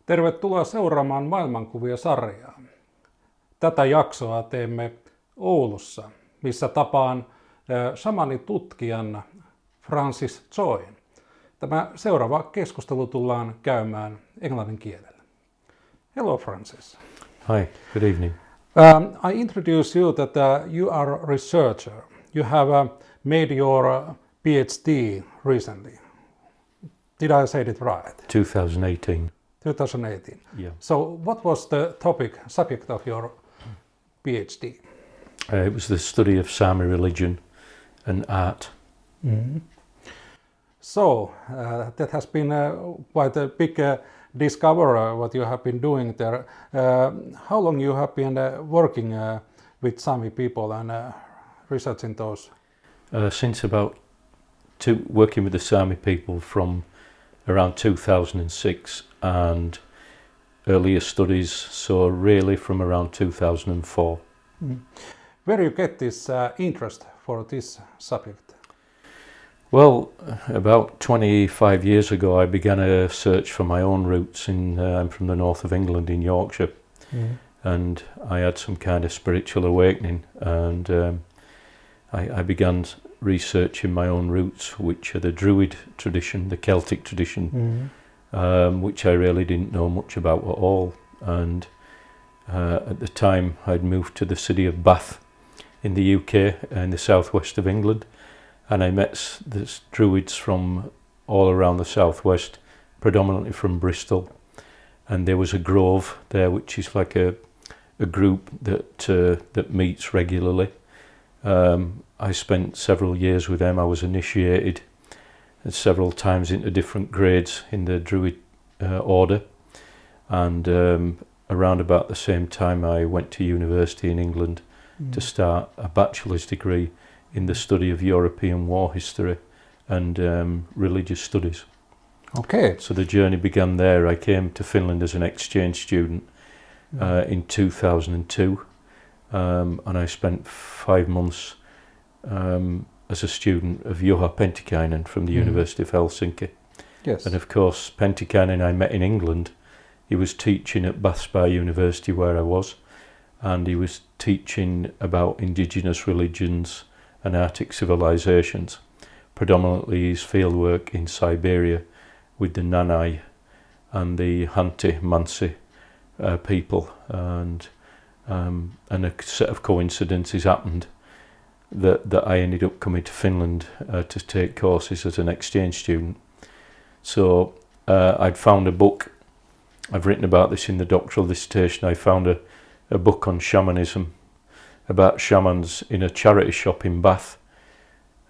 Tervetuloa seuraamaan Maailmankuvia-sarjaa. Tätä jaksoa teemme Oulussa, missä tapaan shamanitutkijan Francis Choyn. Tämä seuraava keskustelu tullaan käymään englannin kielellä. Hello Francis. Hi, good evening. I introduce you that you are a researcher. You have made your PhD recently. Did I say it right? 2018. 2018. Yeah. So what was the subject of your PhD? It was the study of Saamen religion and art. Mm-hmm. So that has been quite a big discovery what you have been doing there. How long you have been working with Sami people and researching those? Since working with the Sami people from around 2006 and earlier studies, so really from around 2004. Mm. Where you get this interest for this subject? Well, about 25 years ago I began a search for my own roots. I'm from the north of England in Yorkshire. Mm. And I had some kind of spiritual awakening, and I began researching my own roots, which are the Druid tradition, the Celtic tradition, which I really didn't know much about at all. And at the time I'd moved to the city of Bath in the UK in the southwest of England, and I met the Druids from all around the southwest, predominantly from Bristol. And there was a grove there, which is like a group that meets regularly. I spent several years with them. I was initiated several times into different grades in the Druid order, and around about the same time I went to university in England to start a bachelor's degree in the study of European war history and religious studies. Okay. So the journey began there. I came to Finland as an exchange student in 2002, and I spent 5 months as a student of Juha Pentikainen from the University of Helsinki. Yes. And of course Pentikainen I met in England. He was teaching at Bath University where I was, and he was teaching about indigenous religions and Arctic civilizations. Predominantly his fieldwork in Siberia with the Nanai and the Hanti-Mansi people, and a set of coincidences happened that I ended up coming to Finland to take courses as an exchange student. So I'd found a book. I've written about this in the doctoral dissertation. I found a book on shamanism, about shamans, in a charity shop in Bath,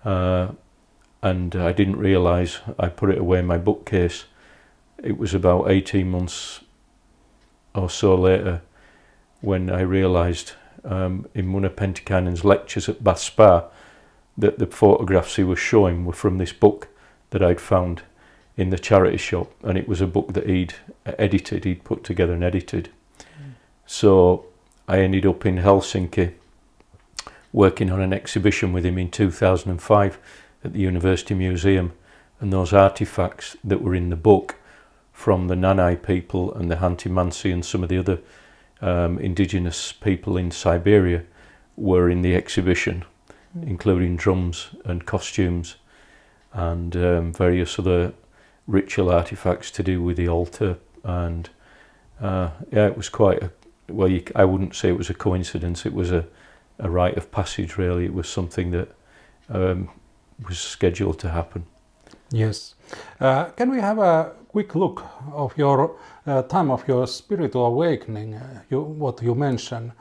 and I didn't realise, I put it away in my bookcase. It was about 18 months or so later when I realised in Muna Pentikainen's lectures at Bath Spa that the photographs he was showing were from this book that I'd found in the charity shop, and it was a book that he'd put together and edited. So I ended up in Helsinki working on an exhibition with him in 2005 at the University Museum, and those artifacts that were in the book from the Nanai people and the Hanti-Mansi and some of the other indigenous people in Siberia were in the exhibition, including drums and costumes and various other ritual artifacts to do with the altar. And it was quite I wouldn't say it was a coincidence. It was a rite of passage, really. It was something that was scheduled to happen. Yes. Can we have a quick look of your time of your spiritual awakening, what you mentioned?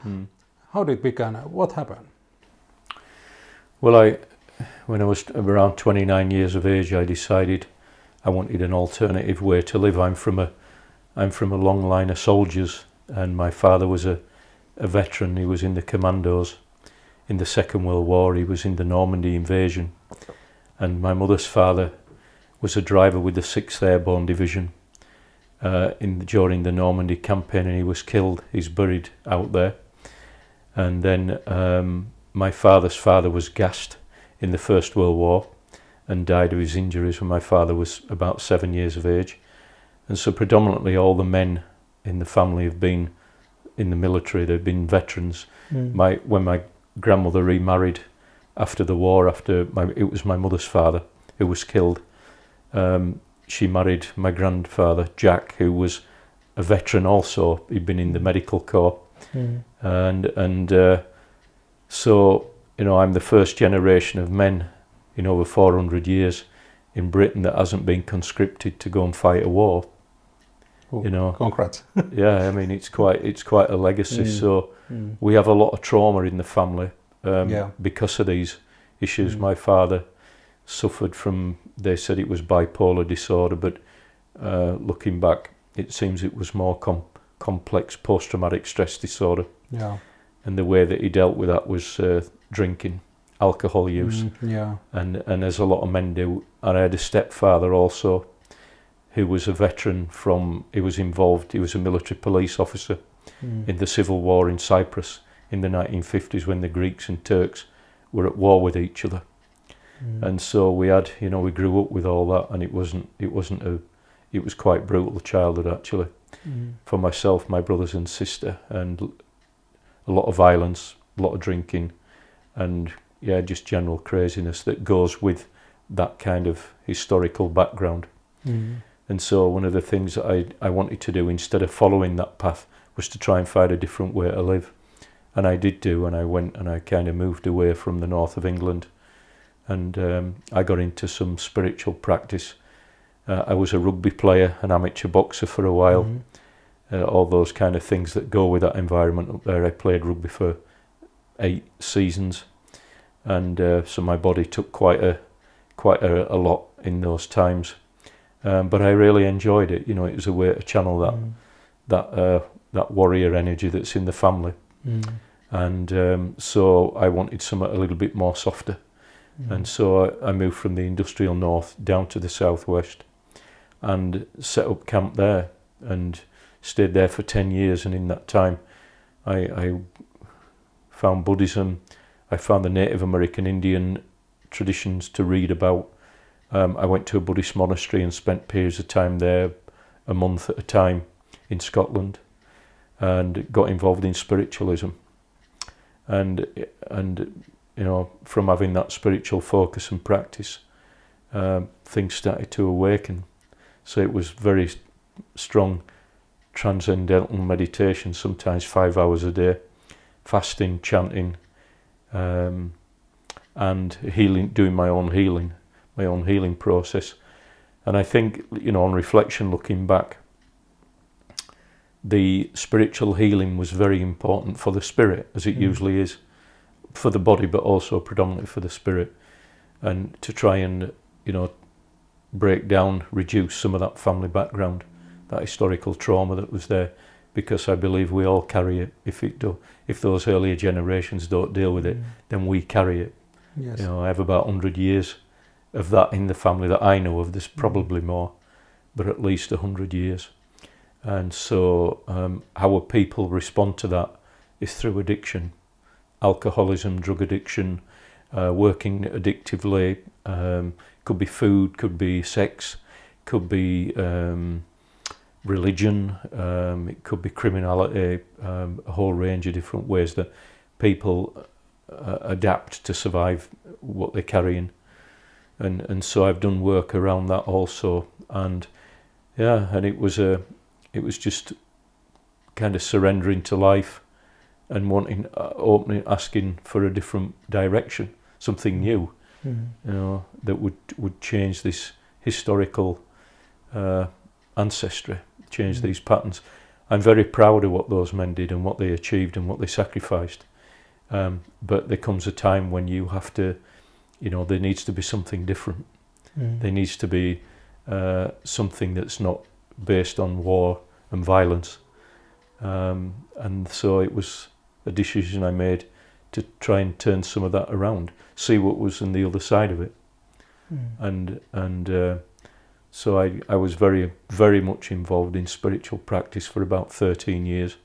How did it begin? What happened? Well, when I was around 29 years of age, I decided I wanted an alternative way to live. I'm from a long line of soldiers, and my father was a veteran. He was in the commandos in the Second World War. He was in the Normandy invasion, and my mother's father was a driver with the 6th Airborne Division during the Normandy campaign, and he was killed. He's buried out there. And then my father's father was gassed in the First World War and died of his injuries when my father was about 7 years of age. And so predominantly all the men in the family have been in the military, they've been veterans. When my grandmother remarried after the war, it was my mother's father who was killed, she married my grandfather Jack, who was a veteran also. He'd been in the medical corps. So, you know, I'm the first generation of men in over 400 years in Britain that hasn't been conscripted to go and fight a war. Oh, you know, congrats. Yeah, I mean, it's quite a legacy. So we have a lot of trauma in the family because of these issues. My father suffered from, they said it was bipolar disorder, but looking back, it seems it was more complex post-traumatic stress disorder. Yeah. And the way that he dealt with that was drinking, alcohol use, and as a lot of men do. And I had a stepfather also, who was a veteran he was a military police officer in the civil war in Cyprus in the 1950s when the Greeks and Turks were at war with each other. And so we grew up with all that, and it was quite brutal childhood actually for myself, my brothers and sister, and a lot of violence, a lot of drinking, and just general craziness that goes with that kind of historical background. And so one of the things that I wanted to do instead of following that path was to try and find a different way to live. And I did do, and I went and I kind of moved away from the north of England, and I got into some spiritual practice. I was a rugby player, an amateur boxer for a while, all those kind of things that go with that environment up there. I played rugby for 8 seasons, and so my body took quite a lot in those times. But I really enjoyed it. You know, it was a way to channel that warrior energy that's in the family. And so I wanted something a little bit more softer. And so I moved from the industrial north down to the southwest and set up camp there and stayed there for 10 years. And in that time, I found Buddhism. I found the Native American Indian traditions to read about. I went to a Buddhist monastery and spent periods of time there, a month at a time in Scotland, and got involved in spiritualism. And you know, from having that spiritual focus and practice, things started to awaken. So it was very strong transcendental meditation, sometimes 5 hours a day, fasting, chanting, and healing, doing my own healing process. And I think, you know, on reflection, looking back, the spiritual healing was very important for the spirit, as it usually is, for the body, but also predominantly for the spirit, and to try and, you know, break down, reduce some of that family background, that historical trauma that was there, because I believe we all carry it. If those earlier generations don't deal with it, then we carry it. Yes. You know, I have about 100 years of that in the family that I know of. There's probably more, but at least 100 years. And so how people respond to that is through addiction, alcoholism, drug addiction, working addictively, could be food, could be sex, could be religion, it could be criminality, a whole range of different ways that people adapt to survive what they're carrying. And so I've done work around that also, and it was just kind of surrendering to life and wanting, opening, asking for a different direction, something new, you know, that would change this historical ancestry, change these patterns. I'm very proud of what those men did and what they achieved and what they sacrificed. But there comes a time when you have to, you know, there needs to be something different. There needs to be something that's not based on war and violence. And so it was a decision I made to try and turn some of that around, see what was on the other side of it. So I was very, very much involved in spiritual practice for about 13 years,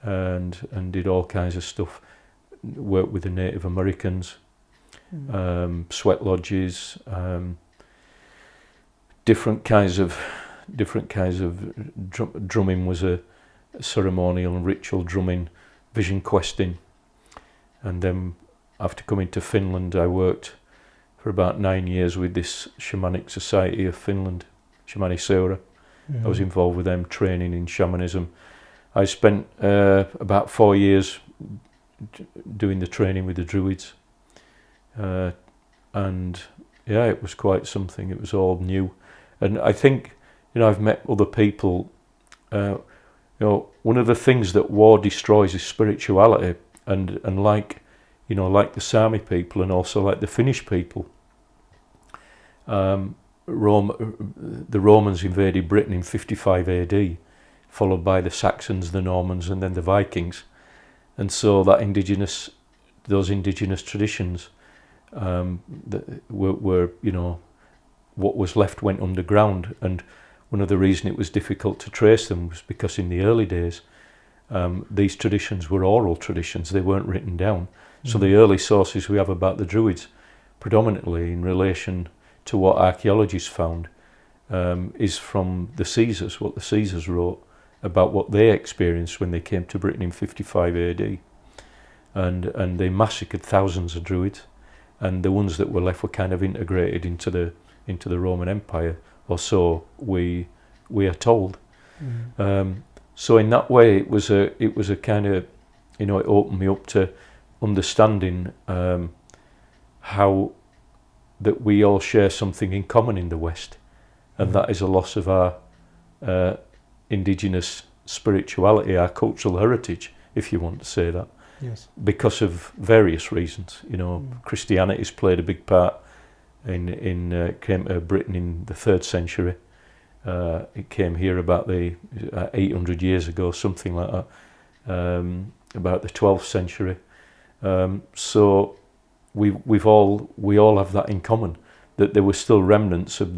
and did all kinds of stuff, worked with the Native Americans, sweat lodges, different kinds of different kinds of drumming was a ceremonial and ritual drumming, vision questing. And then after coming to Finland, I worked for about 9 years with this shamanic society of Finland, Shamaniseura. I was involved with them, training in shamanism. I spent about 4 years doing the training with the druids. And yeah, it was quite something. It was all new. And I think, I've met other people. One of the things that war destroys is spirituality. And like the Sami people and also like the Finnish people, the Romans invaded Britain in 55 AD, followed by the Saxons, the Normans, and then the Vikings. And so those indigenous traditions were what was left went underground. And one of the reasons it was difficult to trace them was because in the early days, these traditions were oral traditions. They weren't written down. So the early sources we have about the Druids, predominantly in relation to what archaeologists found, is from the Caesars, what the Caesars wrote about what they experienced when they came to Britain in 55 AD. And they massacred thousands of Druids, and the ones that were left were kind of integrated into the Roman Empire, or so we are told. So in that way, it was a kind of, it opened me up to understanding how that we all share something in common in the West, and that is a loss of our indigenous spirituality, our cultural heritage, if you want to say that. Yes. Because of various reasons. Christianity's played a big part came to Britain in the 3rd century. It came here about the 800 years ago, something like that, about the 12th century. So we all have that in common, that there were still remnants of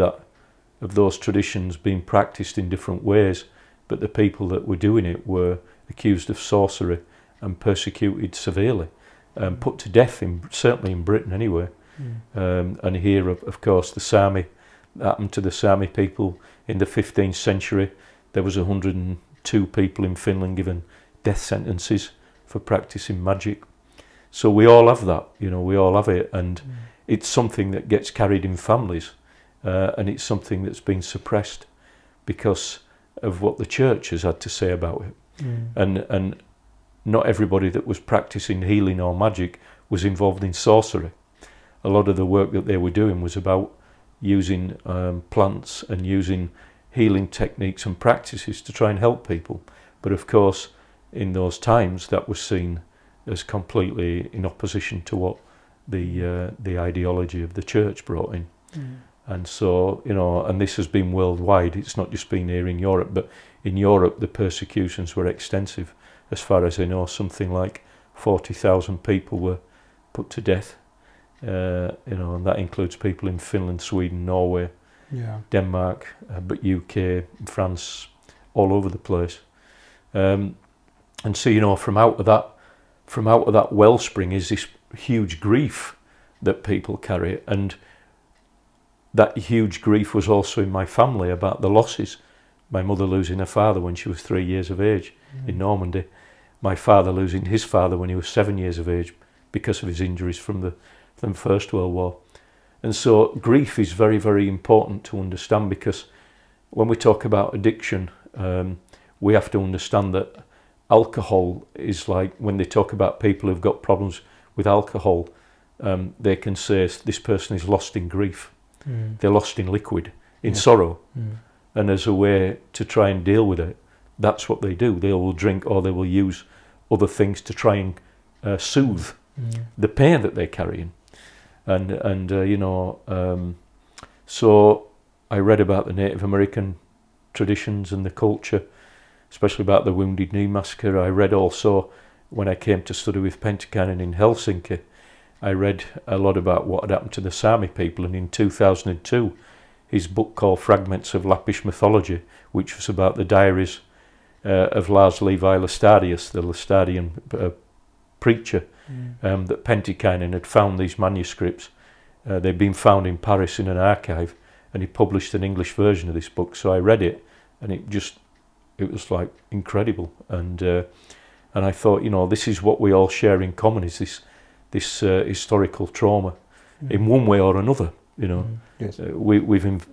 those traditions being practiced in different ways, but the people that were doing it were accused of sorcery and persecuted severely, put to death, certainly in Britain anyway. And here, of course, the Sami, happened to the Sami people in the 15th century. There was 102 people in Finland given death sentences for practicing magic. So we all have that, we all have it, and it's something that gets carried in families, and it's something that's been suppressed because of what the church has had to say about it. And not everybody that was practicing healing or magic was involved in sorcery. A lot of the work that they were doing was about using plants and using healing techniques and practices to try and help people. But of course, in those times, that was seen as completely in opposition to what the ideology of the church brought in. And so, and this has been worldwide. It's not just been here in Europe, but in Europe, the persecutions were extensive. As far as I know, something like 40,000 people were put to death. And that includes people in Finland, Sweden, Norway, Denmark, but UK, France, all over the place. And so, from out of that wellspring is this huge grief that people carry, and that huge grief was also in my family about the losses. My mother losing her father when she was 3 years of age in Normandy. My father losing his father when he was 7 years of age because of his injuries from the First World War. And so grief is very, very important to understand, because when we talk about addiction, we have to understand that alcohol is like, when they talk about people who've got problems with alcohol, they can say this person is lost in grief. They're lost in liquid, in sorrow. And as a way to try and deal with it, that's what they do. They will drink, or they will use other things to try and soothe the pain that they're carrying. So I read about the Native American traditions and the culture, especially about the Wounded Knee Massacre. I read also, when I came to study with Pentikainen in Helsinki, I read a lot about what had happened to the Sami people, and in 2002, his book called Fragments of Lappish Mythology, which was about the diaries of Lars Levi Lestadius, the Lestadian preacher, that Pentikainen had found these manuscripts. They'd been found in Paris in an archive, and he published an English version of this book. So I read it, and it was like incredible. And I thought, this is what we all share in common, is this historical trauma, in one way or another. Yes.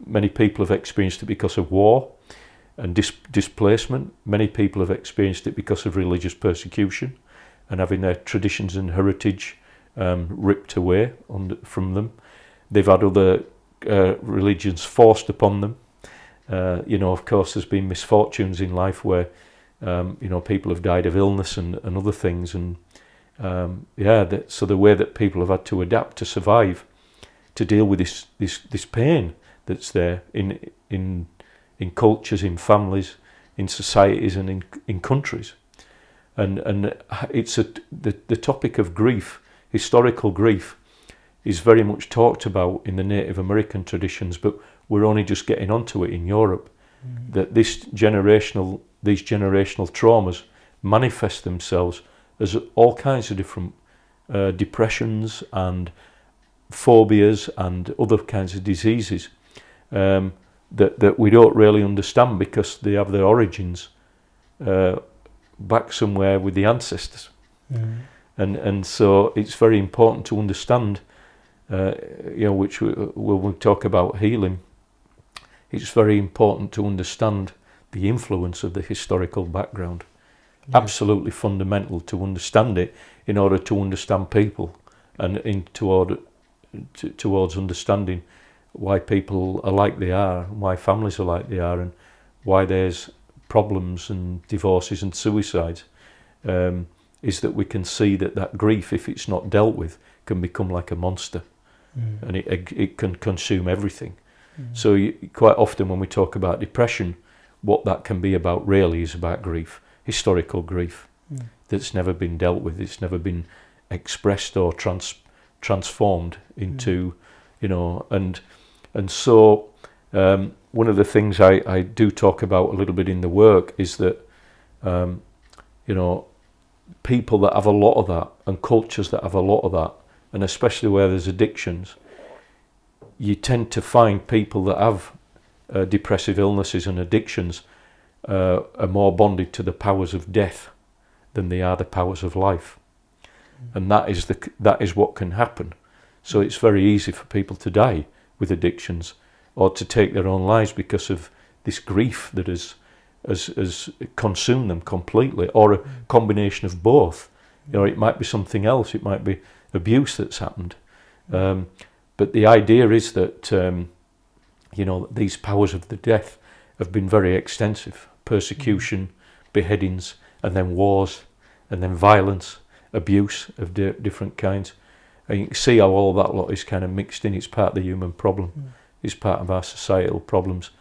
Many people have experienced it because of war and displacement. Many people have experienced it because of religious persecution and having their traditions and heritage ripped away from them. They've had other religions forced upon them. Of course, there's been misfortunes in life where people have died of illness and other things, and so the way that people have had to adapt to survive, to deal with this pain that's there in cultures, in families, in societies, and in countries, and it's the topic of grief, historical grief, is very much talked about in the Native American traditions, but we're only just getting onto it in Europe. That these generational traumas manifest themselves as all kinds of different depressions and phobias and other kinds of diseases that we don't really understand, because they have their origins back somewhere with the ancestors. And so it's very important to understand, which when we talk about healing, it's very important to understand the influence of the historical background. Yes. Absolutely fundamental to understand it in order to understand people, and towards understanding why people are like they are, why families are like they are, and why there's problems and divorces and suicides, is that we can see that grief, if it's not dealt with, can become like a monster, and it can consume everything. So quite often when we talk about depression, what that can be about really is about grief, historical grief, that's never been dealt with, it's never been expressed or transformed into, and so one of the things I do talk about a little bit in the work is that, people that have a lot of that, and cultures that have a lot of that, and especially where there's addictions, you tend to find people that have depressive illnesses and addictions are more bonded to the powers of death than they are the powers of life. And that is what can happen. So it's very easy for people to die with addictions or to take their own lives because of this grief that has consumed them completely, or a combination of both. It might be something else, it might be abuse that's happened. But the idea is that, these powers of the death have been very extensive. Persecution, beheadings, and then wars, and then violence, abuse of different kinds. And you can see how all that lot is kind of mixed in. It's part of the human problem. It's part of our societal problems.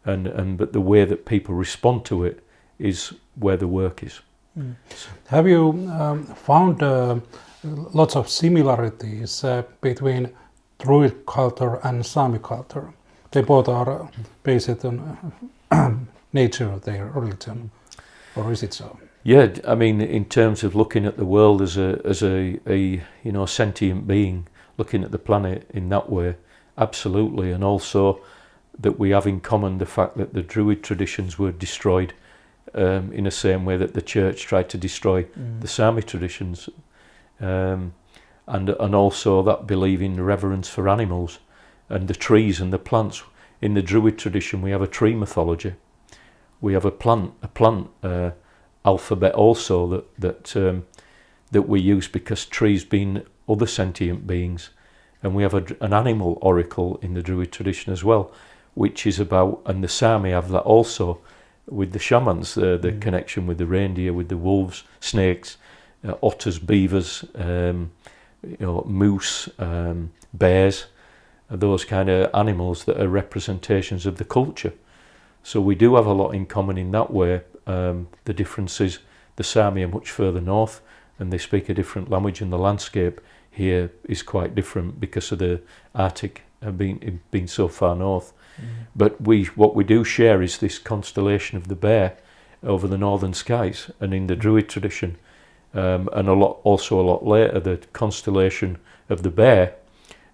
But the way that people respond to it is where the work is. Have you found lots of similarities between Druid culture and Sami culture? They both are based on nature of their religion, or is it so? Yeah, I mean, in terms of looking at the world as a sentient being, looking at the planet in that way, absolutely, and also that we have in common the fact that the Druid traditions were destroyed in the same way that the church tried to destroy the Sami traditions, and also that belief in reverence for animals and the trees and the plants. In the Druid tradition, we have a tree mythology. We have a plant alphabet also that we use because trees being other sentient beings, and we have an animal oracle in the Druid tradition as well, which is about, and the Sami have that also with the shamans, the connection with the reindeer, with the wolves, snakes, otters, beavers, moose, bears, those kind of animals that are representations of the culture. So we do have a lot in common in that way. The difference is the Sami are much further north and they speak a different language, and the landscape here is quite different because of the Arctic being so far north. But what we do share is this constellation of the bear over the northern skies, and in the Druid tradition, and a lot later, the constellation of the bear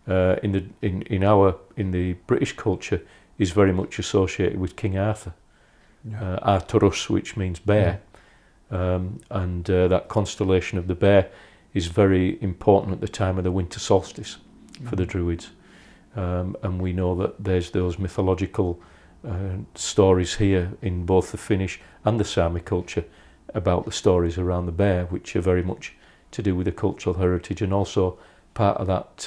in the British culture is very much associated with King Arthur. Arthurus, which means bear, and that constellation of the bear is very important at the time of the winter solstice for the Druids, and we know that there's those mythological stories here in both the Finnish and the Sami culture about the stories around the bear, which are very much to do with the cultural heritage and also part of that,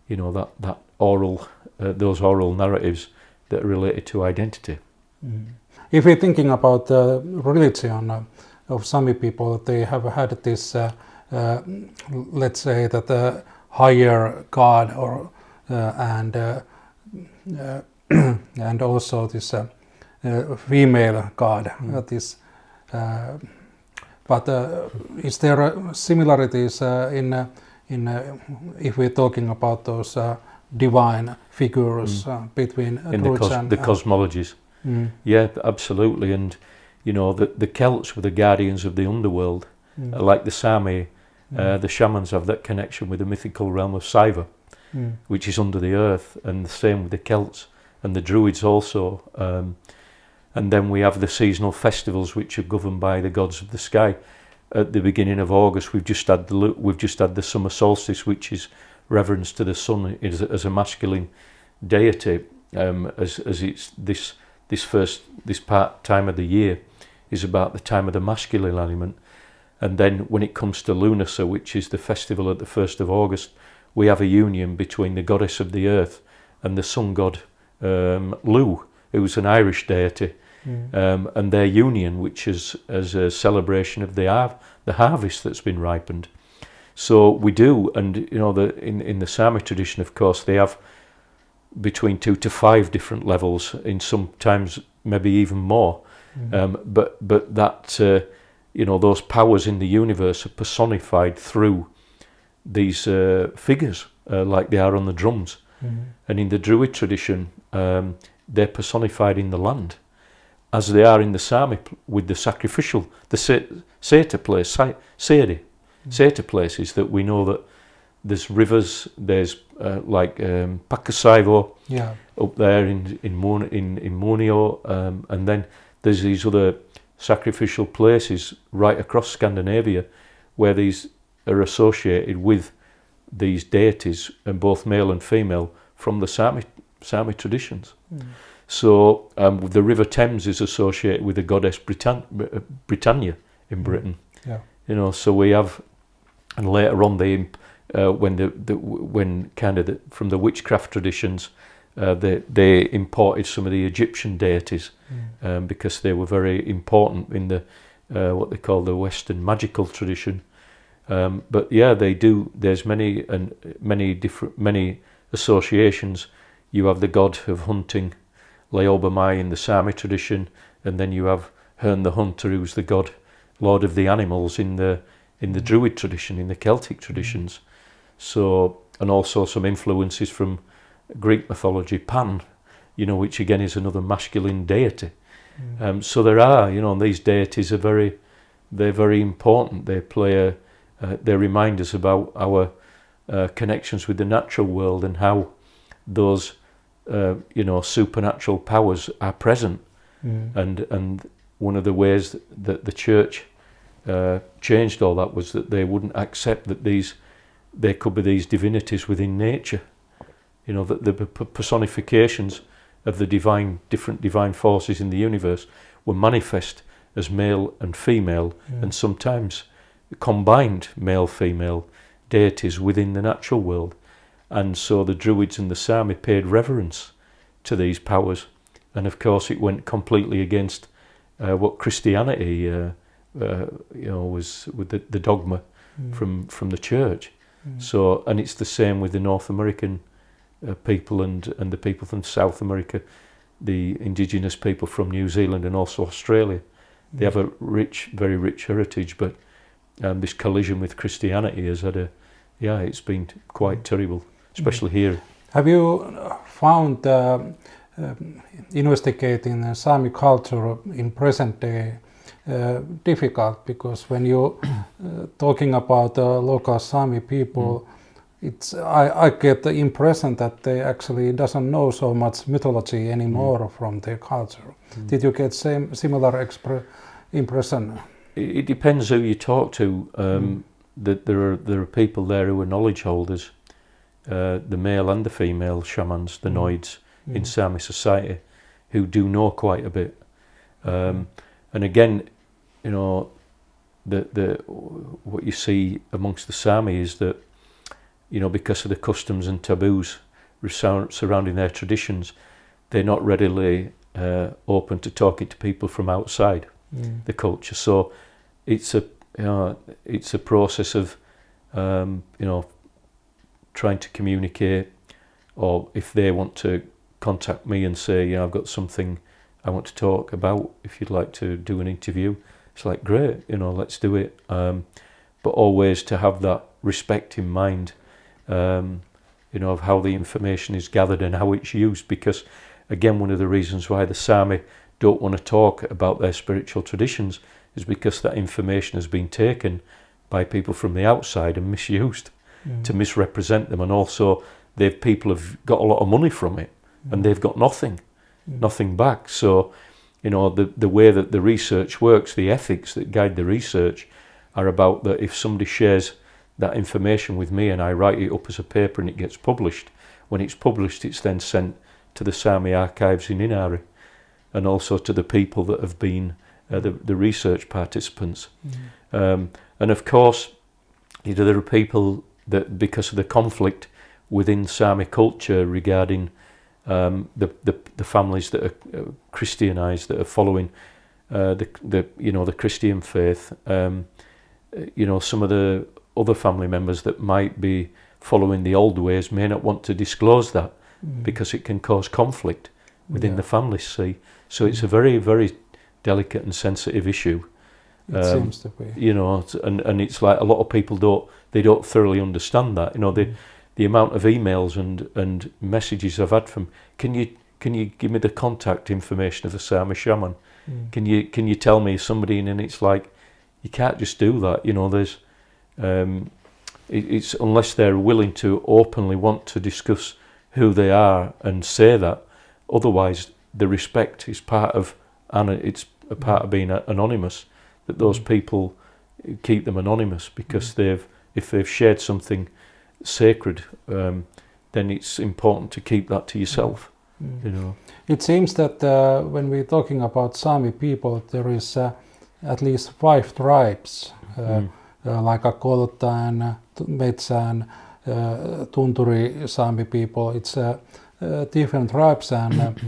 that oral, those oral narratives that are related to identity. If we're thinking about the religion of Sami people, they have had this, let's say that a higher god, or and also this female god. This, but is there similarities in if we're talking about those divine figures between in the cosmologies? Yeah, absolutely. And the Celts were the guardians of the underworld, like the Sami. The shamans have that connection with the mythical realm of Saiva, which is under the earth, and the same with the Celts and the Druids also. And then we have the seasonal festivals, which are governed by the gods of the sky. At the beginning of August, we've just had the summer solstice, which is reverence to the sun as a masculine deity, as it's this time of the year is about the time of the masculine element. And then when it comes to Lunasa, which is the festival at the 1st of August, we have a union between the goddess of the earth and the sun god Lu, who's an Irish deity, and their union, which is as a celebration of the harvest that's been ripened. So we do, and in the Sami tradition, of course, they have between 2 to 5 different levels, in sometimes maybe even more. But that those powers in the universe are personified through these figures, like they are on the drums. And in the Druid tradition, they're personified in the land, as they are in the Sami with the sacrificial, the Seta place, Seta places that we know that there's rivers, there's like Pakasaivo up there in Muonio, and then there's these other sacrificial places right across Scandinavia where these are associated with these deities, and both male and female, from the Sami traditions. So the River Thames is associated with the goddess Britannia in Britain. So we have, and later on when from the witchcraft traditions, they imported some of the Egyptian deities because they were very important in the what they call the Western magical tradition. But yeah, they do. There's many associations. You have the god of hunting, Leobamai, in the Sami tradition, and then you have Hern the hunter, who's the god, lord of the animals in the Druid tradition, in the Celtic traditions. So, and also some influences from Greek mythology, Pan, which again is another masculine deity. So there are, these deities are very important. They play they remind us about our connections with the natural world and how those supernatural powers are present. And one of the ways that the church changed all that was that they wouldn't accept that there could be these divinities within nature. That the personifications of the different divine forces in the universe were manifest as male and female, and sometimes combined male-female deities within the natural world. And so the Druids and the Sami paid reverence to these powers, and of course it went completely against what Christianity was with the dogma from the church. So, and it's the same with the North American people and the people from South America, the indigenous people from New Zealand and also Australia. They have a very rich heritage, but this collision with Christianity has had it's been quite terrible, especially here. Have you found investigating Sami culture in present day difficult? Because when you're talking about local Sami people, I get the impression that they actually doesn't know so much mythology anymore from their culture. Did you get similar impression? It depends who you talk to. That there are people there who are knowledge holders, the male and the female shamans, the noids in Sami society, who do know quite a bit. And again, you know, what you see amongst the Sami is that, you know, because of the customs and taboos surrounding their traditions, they're not readily open to talking to people from outside the culture. So it's a process of you know, trying to communicate, or if they want to contact me and say, you know, I've got something I want to talk about, if you'd like to do an interview, it's like, great, you know, let's do it. But always to have that respect in mind, you know, of how the information is gathered and how it's used, because again, one of the reasons why the Sami don't want to talk about their spiritual traditions is because that information has been taken by people from the outside and misused to misrepresent them, and also people have got a lot of money from it and they've got nothing back. So, you know, the way that the research works, the ethics that guide the research are about that if somebody shares that information with me and I write it up as a paper and it gets published, when it's published it's then sent to the Sami archives in Inari, and also to the people that have been the research participants. And of course, you know, there are people that, because of the conflict within Sami culture regarding the families that are Christianized, that are following the Christian faith, you know, some of the other family members that might be following the old ways may not want to disclose that because it can cause conflict within the family. See, so it's a very, very delicate and sensitive issue. It seems to be. You know, and it's like a lot of people don't thoroughly understand that. You know, the amount of emails and messages I've had from, can you give me the contact information of a Sami shaman? Can you tell me somebody? And it's like, you can't just do that. You know, there's it's unless they're willing to openly want to discuss who they are and say that. Otherwise, the respect is part of, and it's a part of being anonymous. That those people keep them anonymous because if they've shared something sacred, then it's important to keep that to yourself. You know, it seems that when we're talking about Sami people, there is at least 5 tribes, like a Koltaan, Metsään, Tunturi Sami people. It's different tribes, and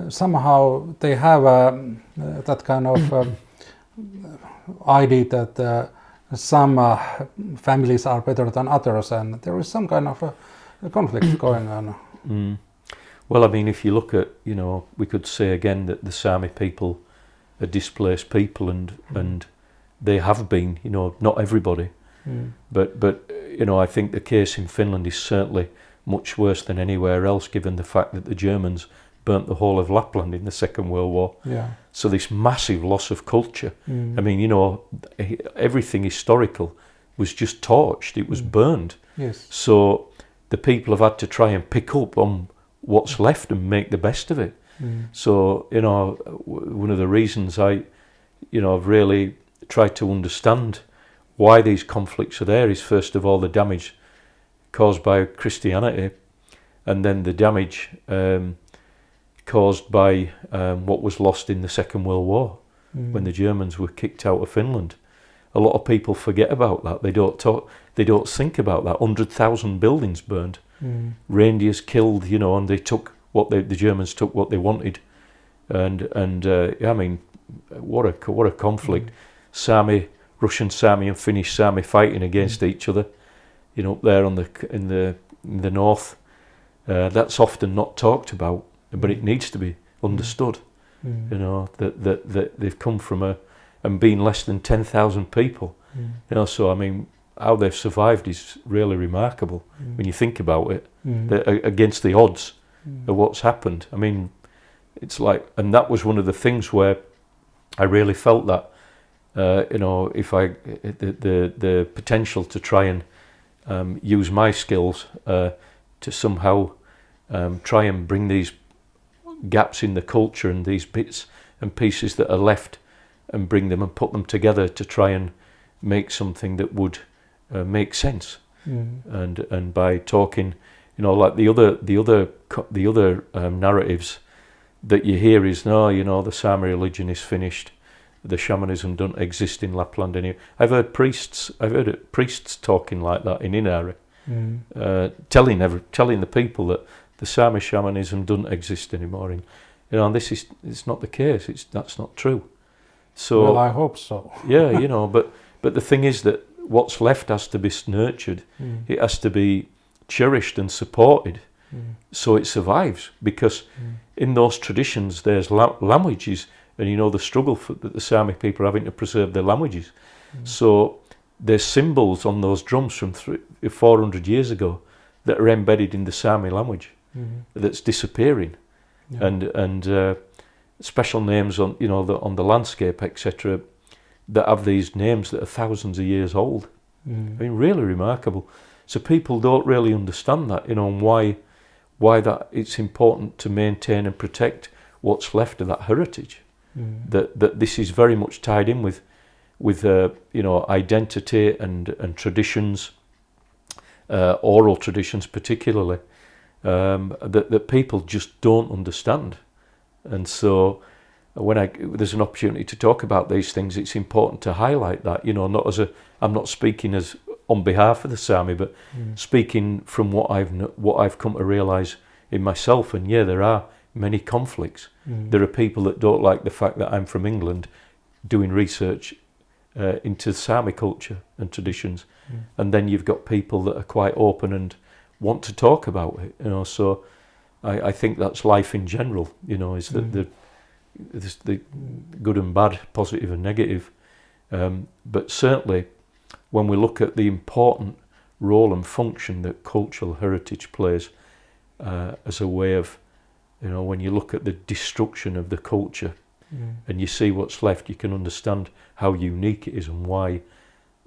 somehow they have that kind of idea that some families are better than others, and there is some kind of a conflict going on. Well, I mean, if you look at, you know, we could say again that the Sami people are displaced people, and they have been, you know, not everybody, but you know, I think the case in Finland is certainly much worse than anywhere else, given the fact that the Germans burnt the whole of Lapland in the Second World War. Yeah. So this massive loss of culture. I mean, you know, everything historical was just torched. It was burned. Yes. So the people have had to try and pick up on what's left and make the best of it. So, you know, one of the reasons I've really tried to understand why these conflicts are there is, first of all, the damage caused by Christianity, and then the damage caused by what was lost in the Second World War when the Germans were kicked out of Finland. A lot of people forget about that. They don't think about that. 100,000 buildings burned, reindeers killed, you know, and they took the Germans took what they wanted, and I mean, what a conflict. Russian Sami and Finnish Sami fighting against each other, you know, up there in the north. That's often not talked about, but it needs to be understood. You know, that they've come from and been less than 10,000 people. You know, so I mean, how they've survived is really remarkable when you think about it. Against the odds of what's happened. I mean, it's like, and that was one of the things where I really felt that, you know, if the potential to try and use my skills to somehow try and bring these gaps in the culture and these bits and pieces that are left and bring them and put them together to try and make something that would make sense. And by talking, like the other narratives that you hear is, no, the Sami religion is finished, the shamanism doesn't exist in Lapland anymore. I've heard priests talking like that in Inari, telling the people that the Sami shamanism doesn't exist anymore. And it's not the case. That's not true. So, well, I hope so. Yeah, but the thing is that what's left has to be nurtured. It has to be cherished and supported, so it survives. Because in those traditions, there's languages, and the struggle that the Sami people are having to preserve their languages. So there's symbols on those drums from 400 years ago that are embedded in the Sami language that's disappearing, and special names on on the landscape, etc., that have these names that are thousands of years old. I mean, really remarkable. So people don't really understand that, and why that it's important to maintain and protect what's left of that heritage. That this is very much tied in with identity and traditions, oral traditions particularly, that people just don't understand. And so when there's an opportunity to talk about these things, it's important to highlight that, I'm not speaking as on behalf of the Sami, but speaking from what I've come to realise in myself. And there are many conflicts. There are people that don't like the fact that I'm from England doing research into Sami culture and traditions, and then you've got people that are quite open and want to talk about it. So I think that's life in general. Is that there's the good and bad, positive and negative. But certainly, when we look at the important role and function that cultural heritage plays as a way of, when you look at the destruction of the culture and you see what's left, you can understand how unique it is and why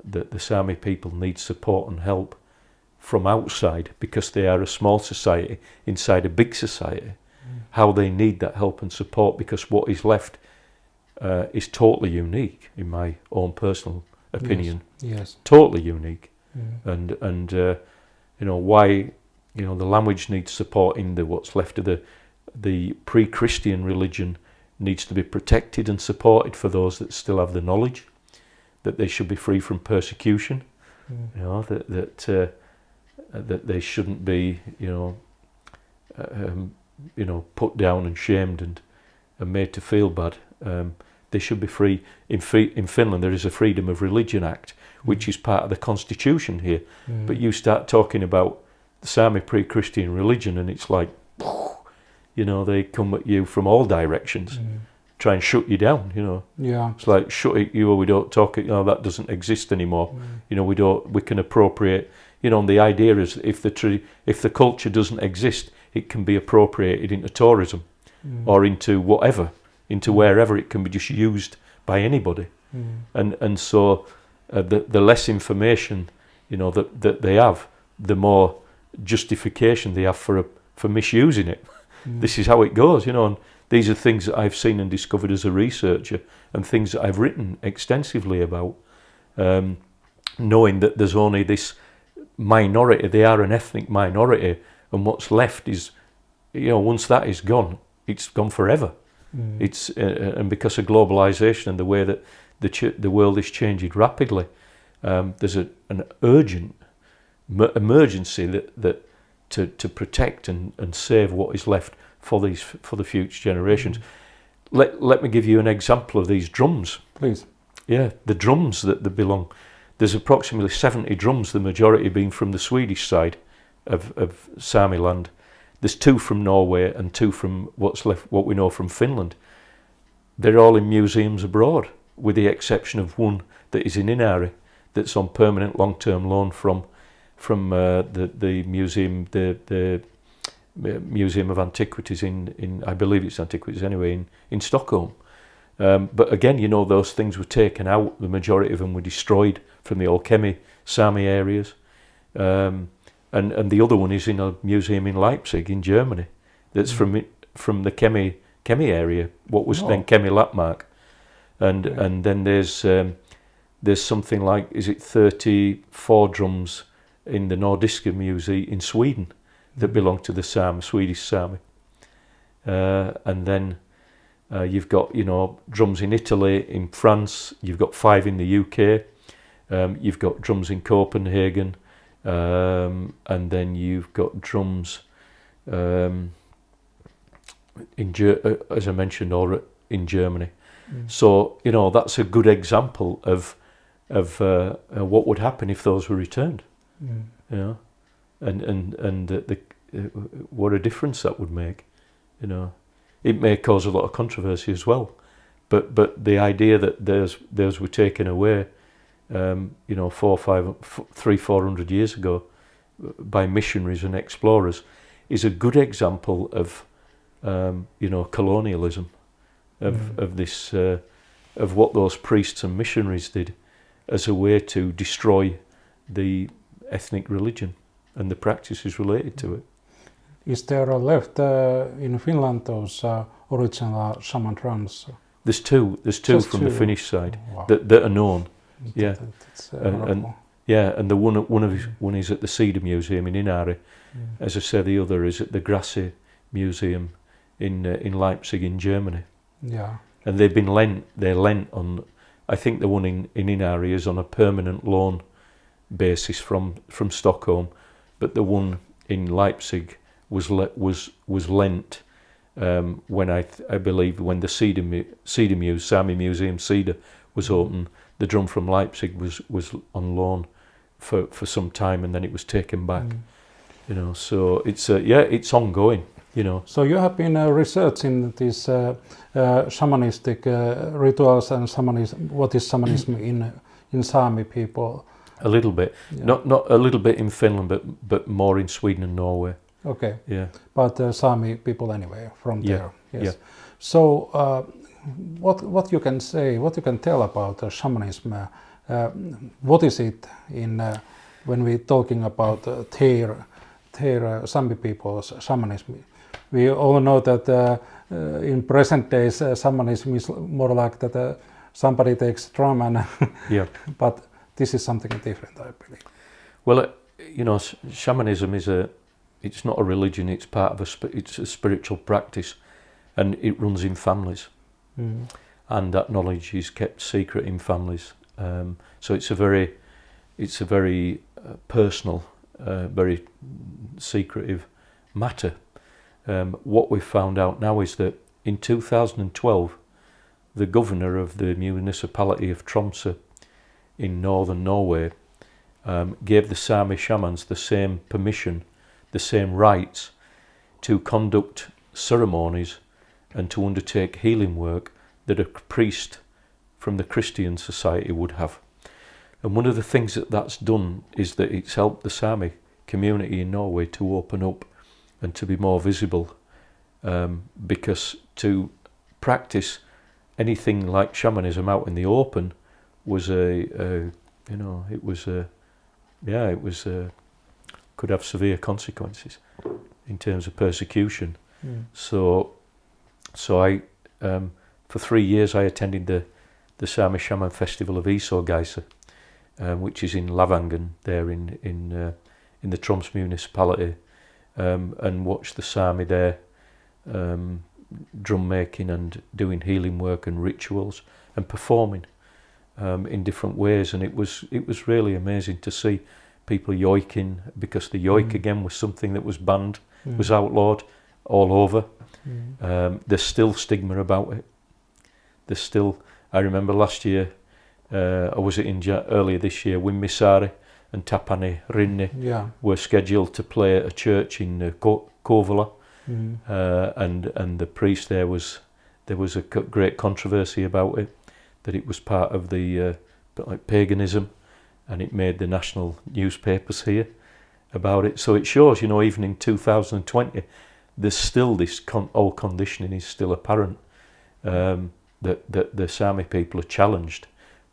the Sami people need support and help from outside, because they are a small society inside a big society. How they need that help and support, because what is left is totally unique, in my own personal opinion. Yes. Totally unique. And why the language needs support in what's left of the pre-Christian religion needs to be protected and supported for those that still have the knowledge, that they should be free from persecution, that they shouldn't be put down and shamed and made to feel bad. They should be free. In Finland, there is a Freedom of Religion Act, which is part of the constitution here. But you start talking about the Sami pre-Christian religion, and it's like, they come at you from all directions, try and shut you down. Yeah. It's like, shut it, we don't talk it. That doesn't exist anymore. We can appropriate. The idea is if the culture doesn't exist, it can be appropriated into tourism or into whatever, into wherever it can be just used by anybody. And so the less information that they have, the more justification they have for misusing it. This is how it goes, and these are things that I've seen and discovered as a researcher, and things that I've written extensively about, knowing that there's only this minority. They are an ethnic minority, and what's left is, once that is gone, it's gone forever. It's and because of globalization and the way that the world is changing rapidly, there's an urgent emergency that to protect and save what is left for the future generations. Let me give you an example of these drums. Please. Yeah, the drums that belong. There's approximately 70 drums, the majority being from the Swedish side of Sami land. There's 2 from Norway and 2 from what's left, what we know from Finland. They're all in museums abroad, with the exception of one that is in Inari, that's on permanent long-term loan from the museum, the Museum of Antiquities in I believe it's Antiquities anyway, in Stockholm. But again, those things were taken out. The majority of them were destroyed from the old Kemi Sami areas. And the other one is in a museum in Leipzig in Germany. That's from the Kemi area, what was then Kemi Lappmark, and then there's something like, is it 34 drums in the Nordiska Museum in Sweden that belong to the Sami, Swedish Sami. And then you've got, drums in Italy, in France, you've got 5 in the UK, you've got drums in Copenhagen, and then you've got drums as I mentioned, or in Germany. So, that's a good example of what would happen if those were returned. And what a difference that would make. It may cause a lot of controversy as well, but the idea that those were taken away, 400 years ago by missionaries and explorers, is a good example of colonialism, of this, of what those priests and missionaries did as a way to destroy the ethnic religion and the practices related to it. Is there left in Finland those original shaman drums? There's two Just from two? the Finnish side Wow. that are known. Yeah, That's and the one is at the Cedar Museum in Inari. As I say, the other is at the Grasse Museum in Leipzig in Germany. Yeah. And they've been lent on, I think the one in Inari is on a permanent loan basis from Stockholm, but the one in Leipzig was lent when I believe when the Sami Museum Cedar was open. The drum from Leipzig was on loan for some time, and then it was taken back. So it's ongoing. So you have been researching these shamanistic rituals and what is shamanism in Sami people? A little bit, not a little bit in Finland, but more in Sweden and Norway. Okay. Yeah. But Sami people anyway from there. Yes. Yeah. So what you can say, what you can tell about shamanism? What is it in when we're talking about their Sami people's shamanism? We all know that in present days shamanism is more like that somebody takes drum and but this is something different, I believe. Well, shamanism it's not a religion, it's part of it's a spiritual practice, and it runs in families. And that knowledge is kept secret in families. So it's a very personal, very secretive matter. What we've found out now is that in 2012, the governor of the municipality of Tromsø in northern Norway gave the Sami shamans the same permission, the same rights to conduct ceremonies and to undertake healing work that a priest from the Christian society would have. And one of the things that's done is that it's helped the Sami community in Norway to open up and to be more visible, because to practice anything like shamanism out in the open was could have severe consequences in terms of persecution. So I for 3 years I attended the Sami Shaman Festival of Isogeyse, which is in Lavangen there in the Troms municipality, and watched the Sami there drum making and doing healing work and rituals and performing in different ways, and it was really amazing to see people yoiking, because the yoik again was something that was banned, was outlawed all over. There's still stigma about it. There's still, I remember last year, or was it earlier this year, Wimmisari and Tapani Rinne were scheduled to play at a church in Kouvola, and the priest there was a great controversy about it, that it was part of the paganism, and it made the national newspapers here about it. So it shows, even in 2020, there's still this old conditioning is still apparent, that the Sami people are challenged,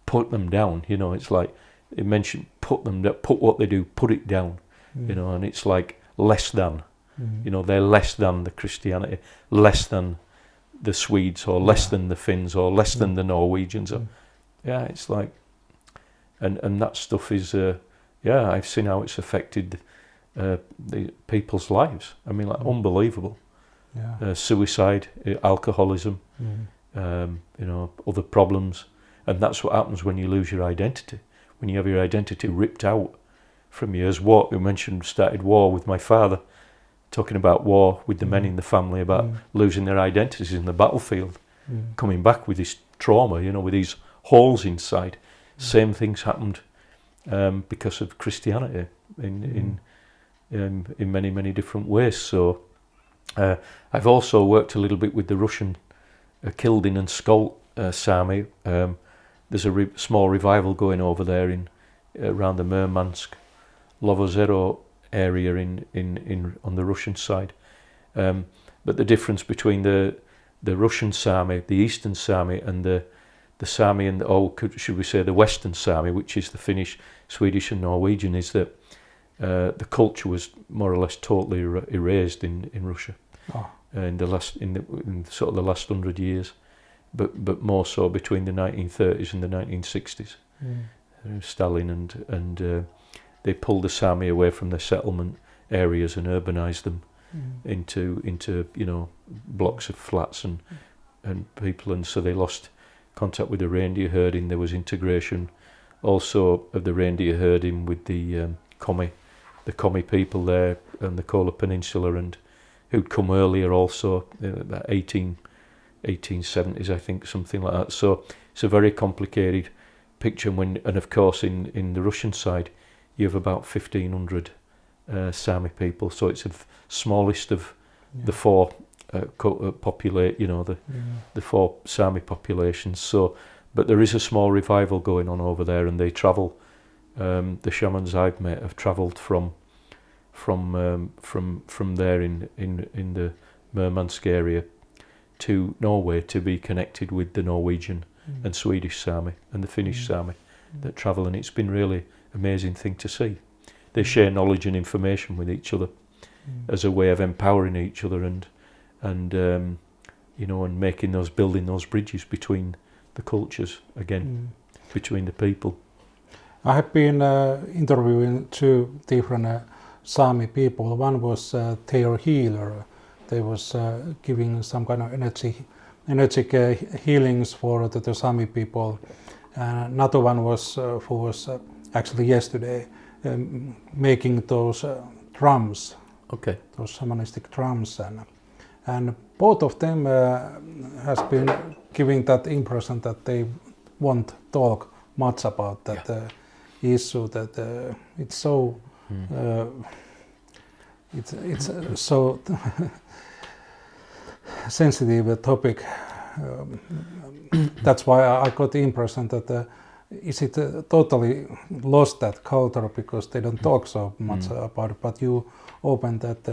put them down. It's like it mentioned put what they do, put it down, you know, and it's like less than, you know, they're less than the Christianity, less than the Swedes, or less than the Finns, or less than the Norwegians. Or, it's like, and that stuff is, I've seen how it's affected the people's lives. I mean, like unbelievable. Suicide, alcoholism, you know, other problems. And that's what happens when you lose your identity. When you have your identity ripped out from you. As what you mentioned, started war with my father, talking about war with the men in the family, about losing their identities in the battlefield, coming back with this trauma, you know, with these holes inside. Same things happened because of Christianity in many, many different ways. So I've also worked a little bit with the Russian Kildin and Skolt Sami. There's a small revival going over there in around the Murmansk, Lovozero area in on the Russian side. But the difference between the Russian Sami, the Eastern Sami, and the Sami, and should we say the Western Sami, which is the Finnish, Swedish, and Norwegian, is that the culture was more or less totally erased in Russia in sort of the last 100 years, but more so between the 1930s and the 1960s. Stalin and they pulled the Sami away from their settlement areas and urbanized them into you know, blocks of flats and people, and so they lost contact with the reindeer herding. There was integration also of the reindeer herding with the Komi people there on the Kola Peninsula, and who'd come earlier also, about 1870s, I think, something like that. So it's a very complicated picture. And of course in the Russian side you have about 1,500 Sami people, so it's the smallest of the four the four Sami populations. So, but there is a small revival going on over there, and they travel. The shamans I've met have travelled from there in the Murmansk area to Norway to be connected with the Norwegian and Swedish Sami and the Finnish Sami that travel, and it's been really amazing thing to see. They share knowledge and information with each other as a way of empowering each other and you know, and building those bridges between the cultures again, between the people. I have been interviewing two different Sami people. One was their healer. They was giving some kind of energetic healings for the Sami people. Another one was who was actually yesterday making those drums. Okay. Those shamanistic drums, and both of them has been giving that impression that they won't talk much about that issue. That it's so it's so sensitive topic. That's why I got the impression that is it totally lost that culture because they don't talk so much about it. But you open that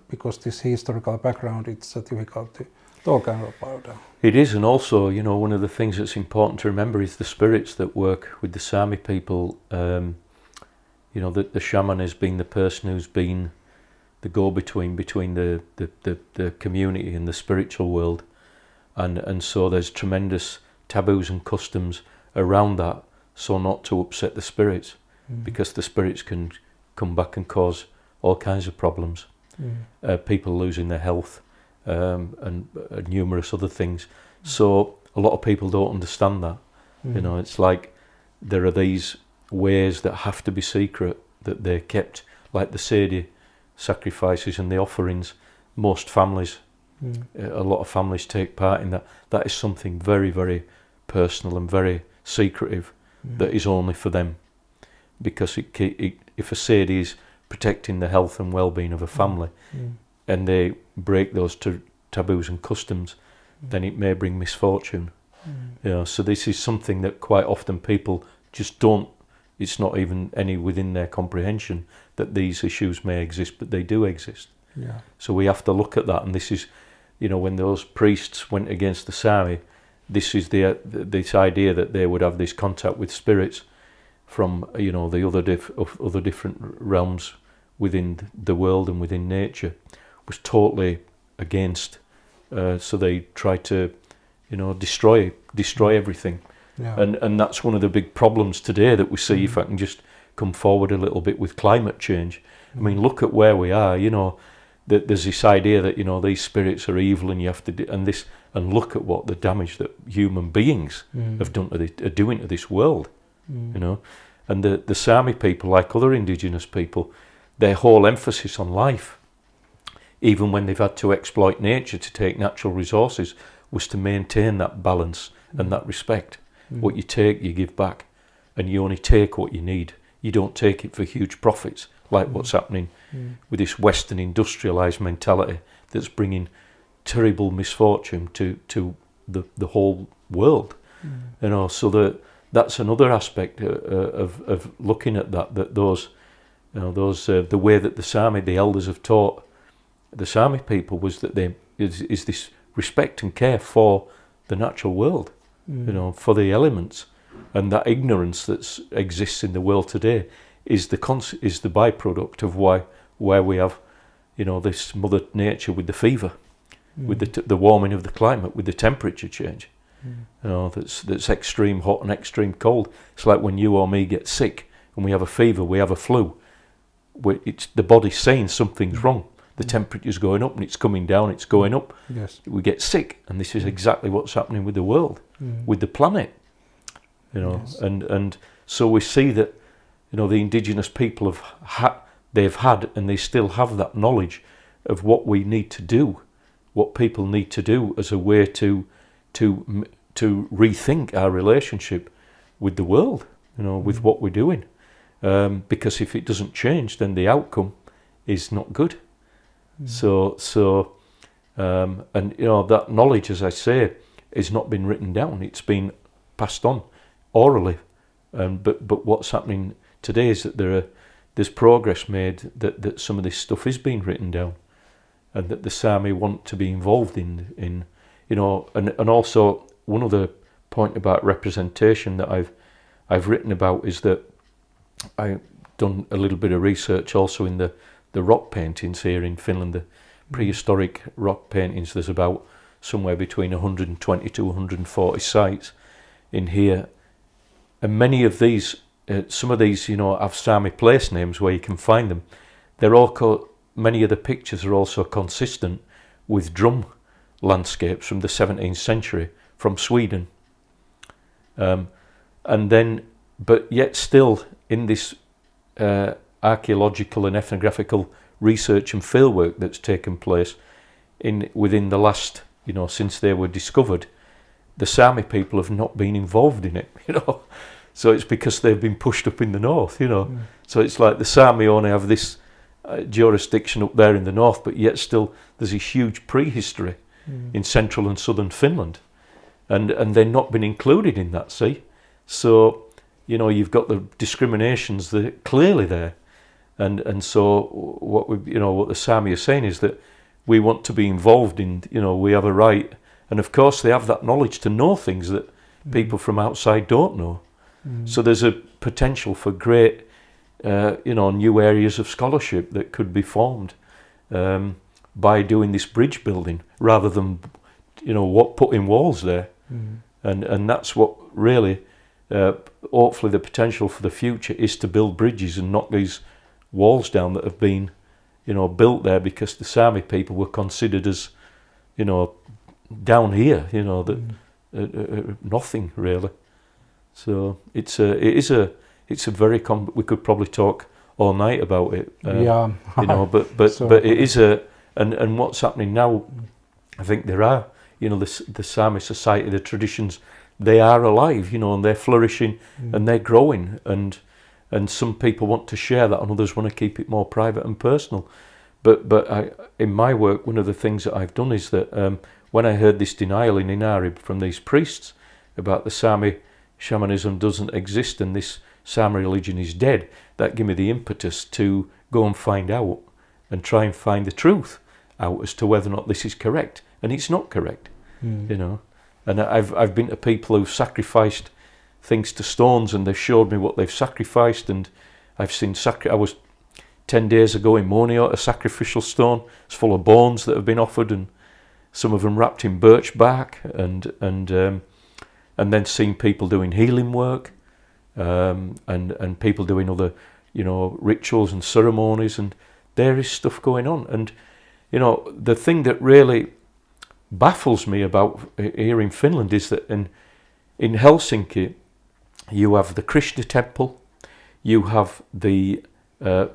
because this historical background, it's difficult to talk about. It is, and also, you know, one of the things that's important to remember is the spirits that work with the Sami people. You know, that the shaman has been the person who's been the go-between between the community and the spiritual world, and so there's tremendous taboos and customs around that, so not to upset the spirits, because the spirits can come back and cause all kinds of problems, people losing their health, and numerous other things. So a lot of people don't understand that. You know, it's like there are these ways that have to be secret, that they're kept, like the Sedi sacrifices and the offerings. Most families, a lot of families take part in that. That is something very, very personal and very secretive, that is only for them, because if a Sedi is protecting the health and well-being of a family, and they break those taboos and customs, then it may bring misfortune. You know, so this is something that quite often people just don't. It's not even any within their comprehension that these issues may exist, but they do exist. Yeah. So we have to look at that, and this is, you know, when those priests went against the Sami, this is this idea that they would have this contact with spirits from the other different realms within the world and within nature, was totally against. So they tried to, destroy everything. Yeah. And that's one of the big problems today that we see. If I can just come forward a little bit with climate change. I mean, look at where we are. There's this idea that these spirits are evil and you have to do, and look at what the damage that human beings have done are doing to this world. And the Sami people, like other indigenous people, their whole emphasis on life, even when they've had to exploit nature to take natural resources, was to maintain that balance and that respect. What you take, you give back, and you only take what you need. You don't take it for huge profits, like what's happening with this Western industrialised mentality that's bringing terrible misfortune to the whole world. So that's another aspect of looking at that those the way that the elders have taught the Sami people was that there is this respect and care for the natural world, for the elements, and that ignorance that exists in the world today is the byproduct of where we have, this Mother Nature with the fever, with the warming of the climate, with the temperature change, that's extreme hot and extreme cold. It's like when you or me get sick and we have a fever, we have a flu. It's the body's saying something's wrong. The temperature's going up and it's coming down, it's going up. Yes. We get sick, and this is exactly what's happening with the world, with the planet. Yes. And so we see that, the indigenous people they've had and they still have that knowledge of what we need to do, what people need to do as a way to rethink our relationship with the world, with what we're doing. Because if it doesn't change, then the outcome is not good. So that knowledge, as I say, has not been written down. It's been passed on orally. But what's happening today is that there's progress made that some of this stuff is being written down, and that the Sami want to be involved in and also one other point about representation that I've written about is that I've done a little bit of research also in the rock paintings here in Finland, the prehistoric rock paintings. There's about somewhere between 120 to 140 sites in here, and many of these, some of these, have Sami place names where you can find them. They're all many of the pictures are also consistent with drum landscapes from the 17th century from Sweden, but yet still in this archaeological and ethnographical research and fieldwork that's taken place within the last, since they were discovered, the Sami people have not been involved in it, So it's because they've been pushed up in the north, So it's like the Sami only have this jurisdiction up there in the north, but yet still there's a huge prehistory in central and southern Finland, and they've not been included in that. See, so you've got the discriminations that are clearly there, and so what the Sami are saying is that we want to be involved in. We have a right, and of course they have that knowledge to know things that people from outside don't know. So there's a potential for great, new areas of scholarship that could be formed by doing this bridge building rather than, putting walls there. And that's what really, hopefully the potential for the future is to build bridges and knock these walls down that have been, built there because the Sami people were considered as, down here, nothing really. So it's a very we could probably talk all night about it. But it is and what's happening now, I think there are, the Sami society, the traditions, they are alive, and they're flourishing and they're growing, and some people want to share that and others want to keep it more private and personal. But in my work, one of the things that I've done is that when I heard this denial in Inari from these priests about the Sami shamanism doesn't exist and this Sami religion is dead, that gave me the impetus to go and find out and try and find the truth out as to whether or not this is correct. And it's not correct, And I've been to people who've sacrificed things to stones, and they've showed me what they've sacrificed, and I've seen I was 10 days ago in Monio at a sacrificial stone. It's full of bones that have been offered, and some of them wrapped in birch bark, and then seeing people doing healing work, and people doing other, rituals and ceremonies, and there is stuff going on. And the thing that really baffles me about here in Finland is that in Helsinki you have the Krishna temple, you have the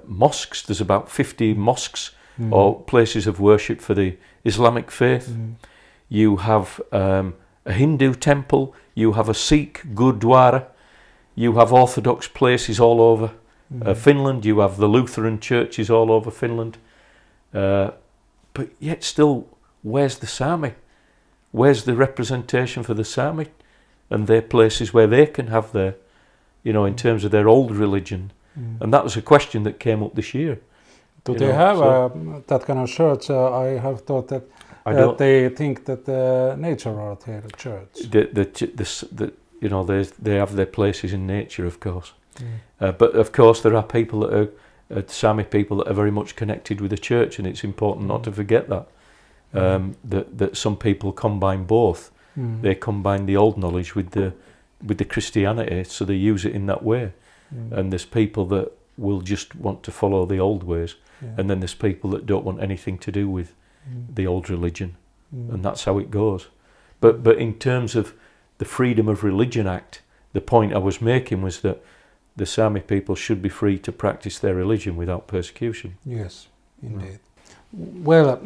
mosques. There's about 50 mosques or places of worship for the Islamic faith. You have a Hindu temple, you have a Sikh gurdwara, you have Orthodox places all over Finland, you have the Lutheran churches all over Finland, but yet still, where's the Sami? Where's the representation for the Sami and their places where they can have their, in terms of their old religion? And that was a question that came up this year. Do they have that kind of church? I have thought that they think that nature are their church. They have their places in nature, of course. But of course there are people that are Sami people that are very much connected with the church, and it's important not to forget that. That some people combine both. They combine the old knowledge with the Christianity, so they use it in that way. And there's people that will just want to follow the old ways, and then there's people that don't want anything to do with the old religion, and that's how it goes. But in terms of the Freedom of Religion Act, the point I was making was that the Sami people should be free to practice their religion without persecution. Yes, indeed. Well,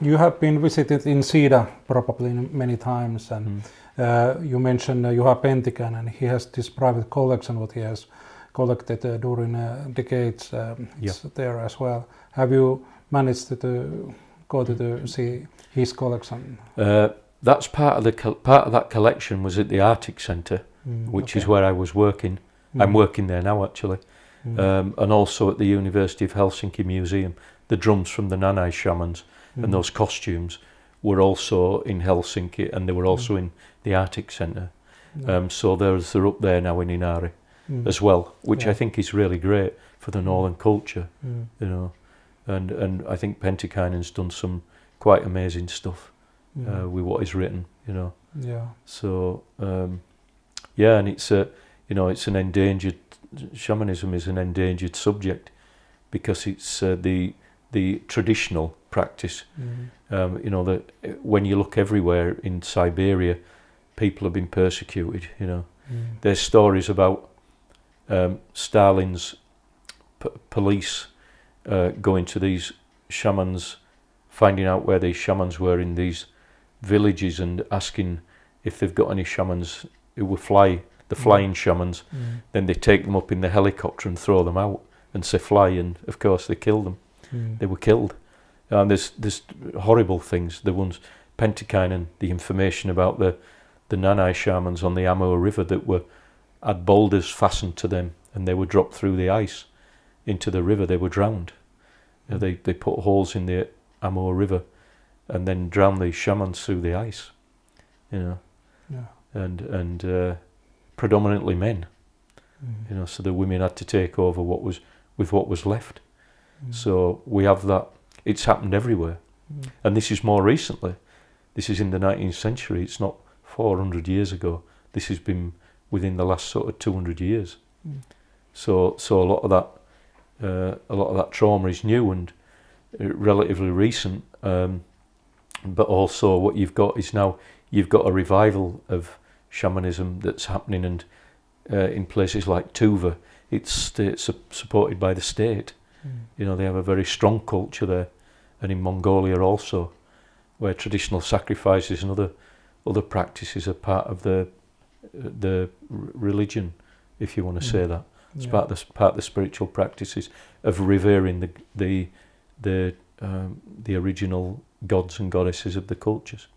you have been visited in Sida probably many times, and you mentioned Juha Pentikäinen, and he has this private collection what he has collected during decades. It's there as well. Have you managed to go to see his collection? That's part of that collection was at the Arctic Centre, which is where I was working. I'm working there now, actually, and also at the University of Helsinki Museum. The drums from the Nanai shamans and those costumes were also in Helsinki, and they were also in the Arctic Centre. So they're up there now in Inari as well, which I think is really great for the northern culture, And I think Pentikäinen's done some quite amazing stuff with what he's written, So and it's it's an endangered. Shamanism is an endangered subject because it's the traditional practice. That when you look everywhere in Siberia, people have been persecuted. There's stories about Stalin's police going to these shamans, finding out where these shamans were in these villages, and asking if they've got any shamans who will fly. The flying shamans, then they take them up in the helicopter and throw them out and say fly, and of course they kill them. They were killed. And there's horrible things. The ones Pentikäinen, the information about the Nanai shamans on the Amur River that had boulders fastened to them, and they were dropped through the ice into the river. They were drowned. They put holes in the Amur River and then drowned these shamans through the ice. And predominantly men, so the women had to take over what was left. So we have that. It's happened everywhere, and this is more recently. This is in the 19th century. It's not 400 years ago. This has been within the last sort of 200 years. So a lot of that trauma is new and relatively recent. But also what you've got is now you've got a revival of shamanism that's happening, and in places like Tuva, it's supported by the state. They have a very strong culture there, and in Mongolia also, where traditional sacrifices and other practices are part of the religion, if you want to say that. It's part of the spiritual practices of revering the original gods and goddesses of the cultures.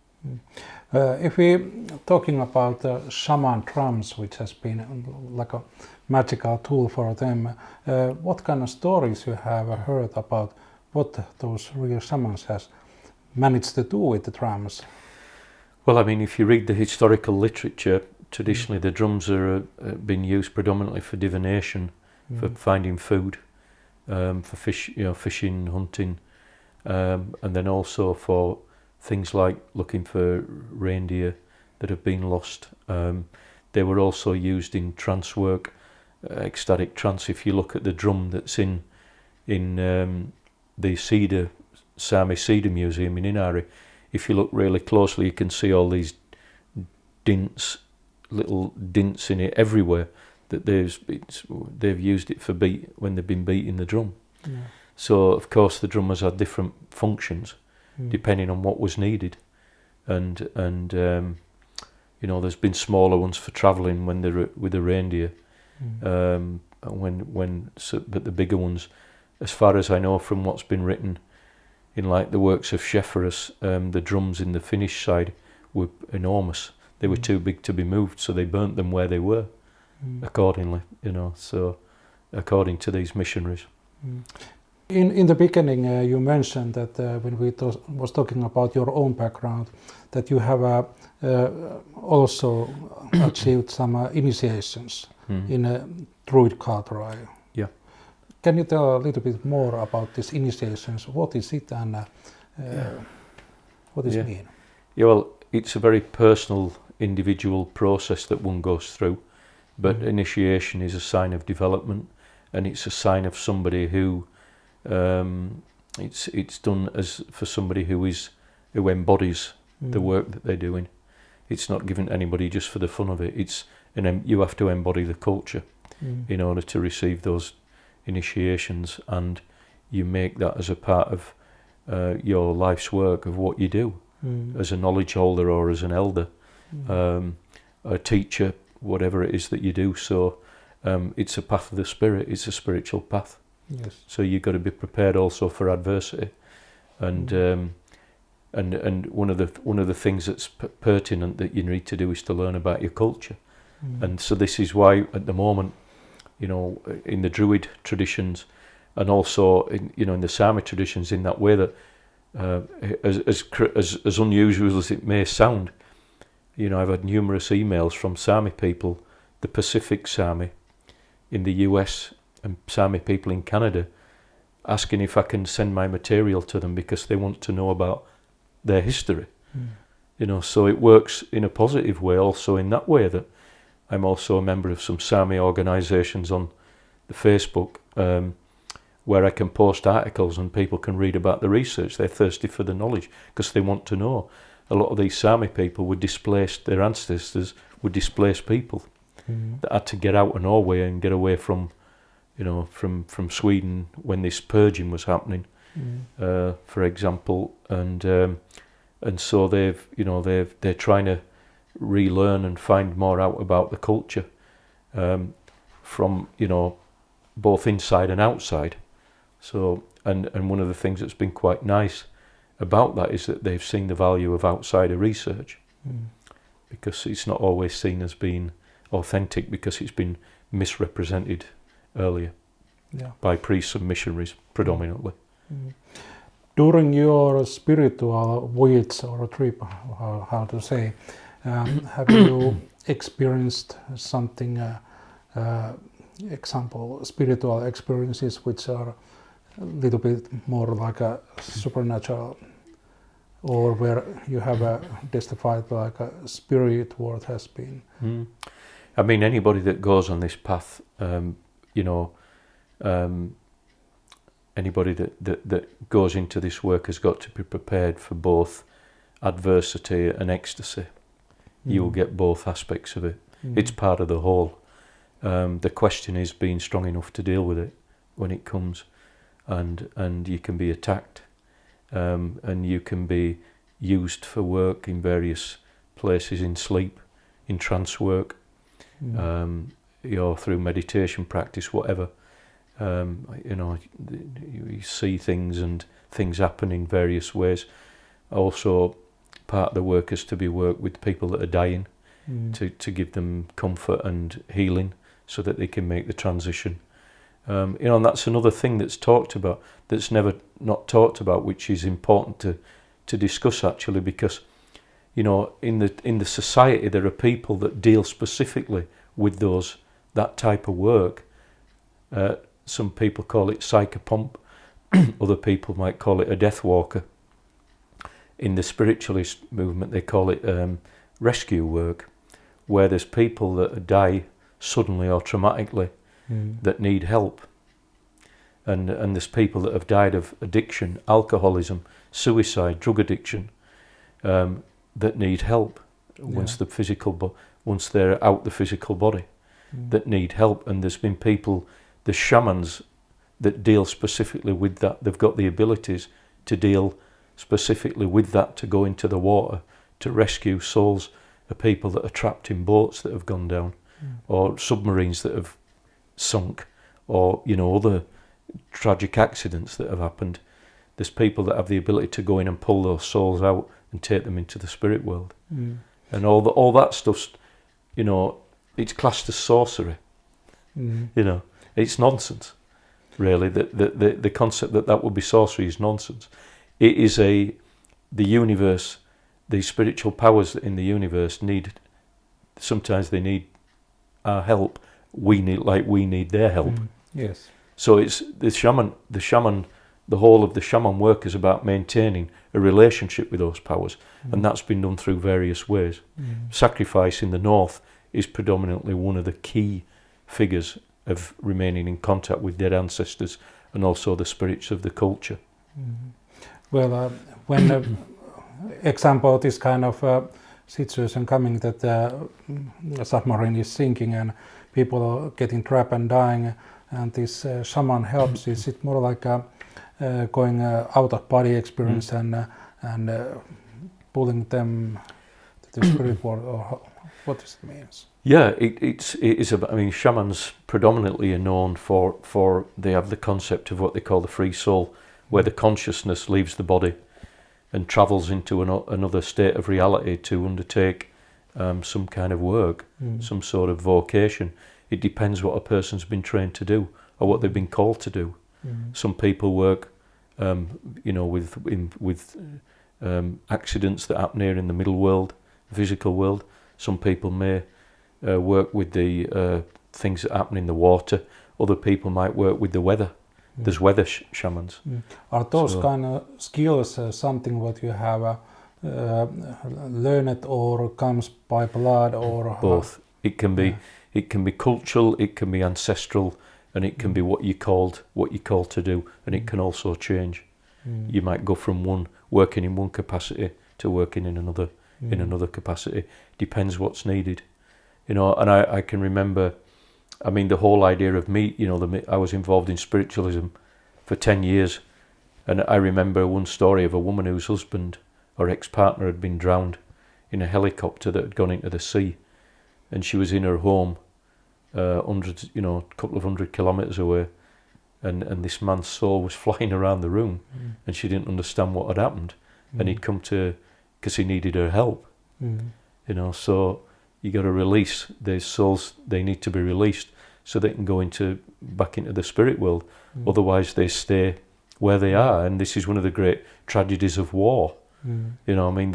If we're talking about the shaman drums, which has been like a magical tool for them, what kind of stories you have heard about what those real shamans has managed to do with the drums? Well, I mean, if you read the historical literature, Traditionally, the drums are been used predominantly for divination, for finding food, for fishing, hunting, and then also for things like looking for reindeer that have been lost. They were also used in trance work, ecstatic trance. If you look at the drum that's in the Sami Cedar Museum in Inari, if you look really closely, you can see all these little dints in it everywhere. That they've used it for when they've been beating the drum. Yeah. So of course the drummers had different functions depending on what was needed, and there's been smaller ones for travelling when they're with the reindeer, but the bigger ones, as far as I know from what's been written in like the works of Shefferus, the drums in the Finnish side were enormous. They were too big to be moved, so they burnt them where they were. Accordingly, so according to these missionaries. In the beginning, you mentioned that when we was talking about your own background, that you have also achieved some initiations in a druid culture. Yeah. Can you tell a little bit more about these initiations? What is it and what does it mean? Yeah, well, it's a very personal, individual process that one goes through. But initiation is a sign of development, and it's a sign of somebody who it's done as for somebody who embodies the work that they're doing. It's not given to anybody just for the fun of it. You have to embody the culture in order to receive those initiations, and you make that as a part of your life's work of what you do as a knowledge holder or as an elder, a teacher, whatever it is that you do. So it's a path of the spirit, it's a spiritual path. Yes. So you've got to be prepared also for adversity, and one of the things that's pertinent that you need to do is to learn about your culture. And so this is why at the moment, in the Druid traditions, and also in the Sami traditions, in that way that as unusual as it may sound, I've had numerous emails from Sami people, the Pacific Sami in the US and Sami people in Canada, asking if I can send my material to them because they want to know about their history. So it works in a positive way also in that way, that I'm also a member of some Sami organisations on the Facebook where I can post articles and people can read about the research. They're thirsty for the knowledge because they want to know. A lot of these Sami people were displaced, their ancestors were displaced people that had to get out of Norway and get away from Sweden when this purging was happening, for example, and so they're trying to relearn and find more out about the culture from both inside and outside. So and one of the things that's been quite nice about that is that they've seen the value of outsider research, because it's not always seen as being authentic because it's been misrepresented earlier by priests and missionaries predominantly. During your spiritual voyage or trip, how to say, have you experienced something, spiritual experiences which are a little bit more like a supernatural, or where you have testified like a spirit world has been? I mean, anybody that goes on this path, anybody that goes into this work has got to be prepared for both adversity and ecstasy. You will get both aspects of it. It's part of the whole. The question is being strong enough to deal with it when it comes, and you can be attacked, and you can be used for work in various places, in sleep, in trance work, through meditation practice, whatever. You see things and things happen in various ways. Also, part of the work is to be work with people that are dying, to give them comfort and healing so that they can make the transition. And that's another thing that's talked about, that's never not talked about, which is important to discuss actually, because you know, in the society there are people that deal specifically with that type of work. Some people call it psychopomp, other people might call it a death walker. In the spiritualist movement they call it rescue work, where there's people that die suddenly or traumatically that need help. And there's people that have died of addiction, alcoholism, suicide, drug addiction, that need help once they're out the physical body, that need help. And there's been people, the shamans, that deal specifically with that. They've got the abilities to deal specifically with that, to go into the water, to rescue souls of people that are trapped in boats that have gone down, or submarines that have sunk, or, you know, other tragic accidents that have happened. There's people that have the ability to go in and pull those souls out and take them into the spirit world. And all that stuff's, you know, it's classed as sorcery. You know, it's nonsense, really. The concept that would be sorcery is nonsense. It is the universe, the spiritual powers in the universe sometimes they need our help. We need their help. Yes. So it's the whole of the shaman work is about maintaining a relationship with those powers, and that's been done through various ways. Sacrifice in the north is predominantly one of the key figures of remaining in contact with dead ancestors and also the spirits of the culture. Well, when example this kind of situation coming that a submarine is sinking and people are getting trapped and dying, and this shaman helps, is it more like going out of body experience and pulling them to the spirit world, or what does it mean? Yeah, it is about, I mean, shamans predominantly are known for they have the concept of what they call the free soul, where the consciousness leaves the body and travels into another state of reality to undertake some kind of work, some sort of vocation. It depends what a person's been trained to do or what they've been called to do. Some people work, you know, with accidents that happen here in the middle world, the physical world. Some people may work with the things that happen in the water. Other people might work with the weather. There's weather shamans. Are those kind of skills something what you have learned, or comes by blood, or both? It can be cultural, it can be ancestral, and it can be what you're called to do, and it can also change. You might go from working in one capacity to working in another capacity. Depends what's needed, you know. And I can remember, I mean, the whole idea of me, you know, I was involved in spiritualism for 10 years, and I remember one story of a woman whose husband or ex-partner had been drowned in a helicopter that had gone into the sea, and she was in her home, a couple of 100 kilometres away, and this man's soul was flying around the room, and she didn't understand what had happened, and he'd come because he needed her help, you know. So you got to release these souls. They need to be released so they can go back into the spirit world. Otherwise they stay where they are, and this is one of the great tragedies of war. You know, I mean,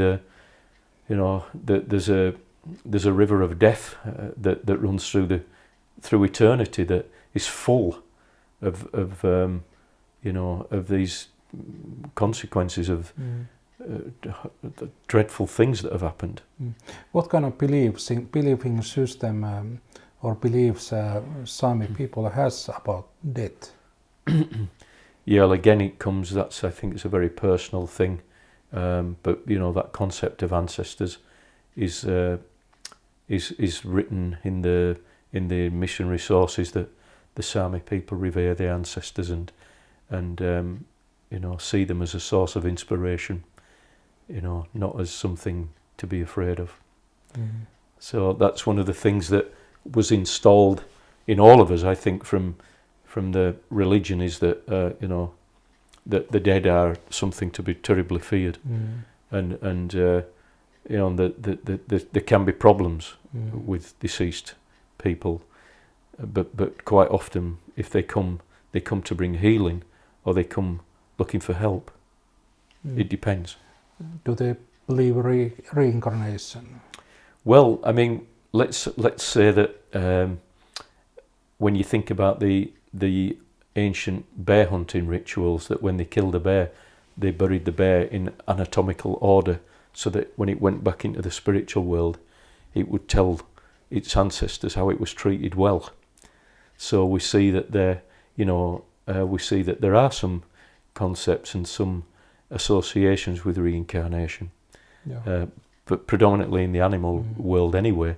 there's a river of death that runs through eternity that is full of these consequences of dreadful things that have happened. What kind of believing system or beliefs Sami people has about death? Yeah, well, again, I think it's a very personal thing, but you know, that concept of ancestors is written in the missionary sources that the Sami people revere their ancestors and you know, see them as a source of inspiration, you know, not as something to be afraid of. So that's one of the things that was installed in all of us, I think, from the religion, is that you know, that the dead are something to be terribly feared, and you know, there can be problems with deceased people, but quite often, if they come to bring healing, or they come looking for help. It depends. Do the believe reincarnation? Well, I mean, let's say that when you think about the ancient bear hunting rituals, that when they killed a bear, they buried the bear in anatomical order, so that when it went back into the spiritual world, it would tell its ancestors how it was treated well. So we see that there are some concepts and some associations with reincarnation, but predominantly in the animal world anyway.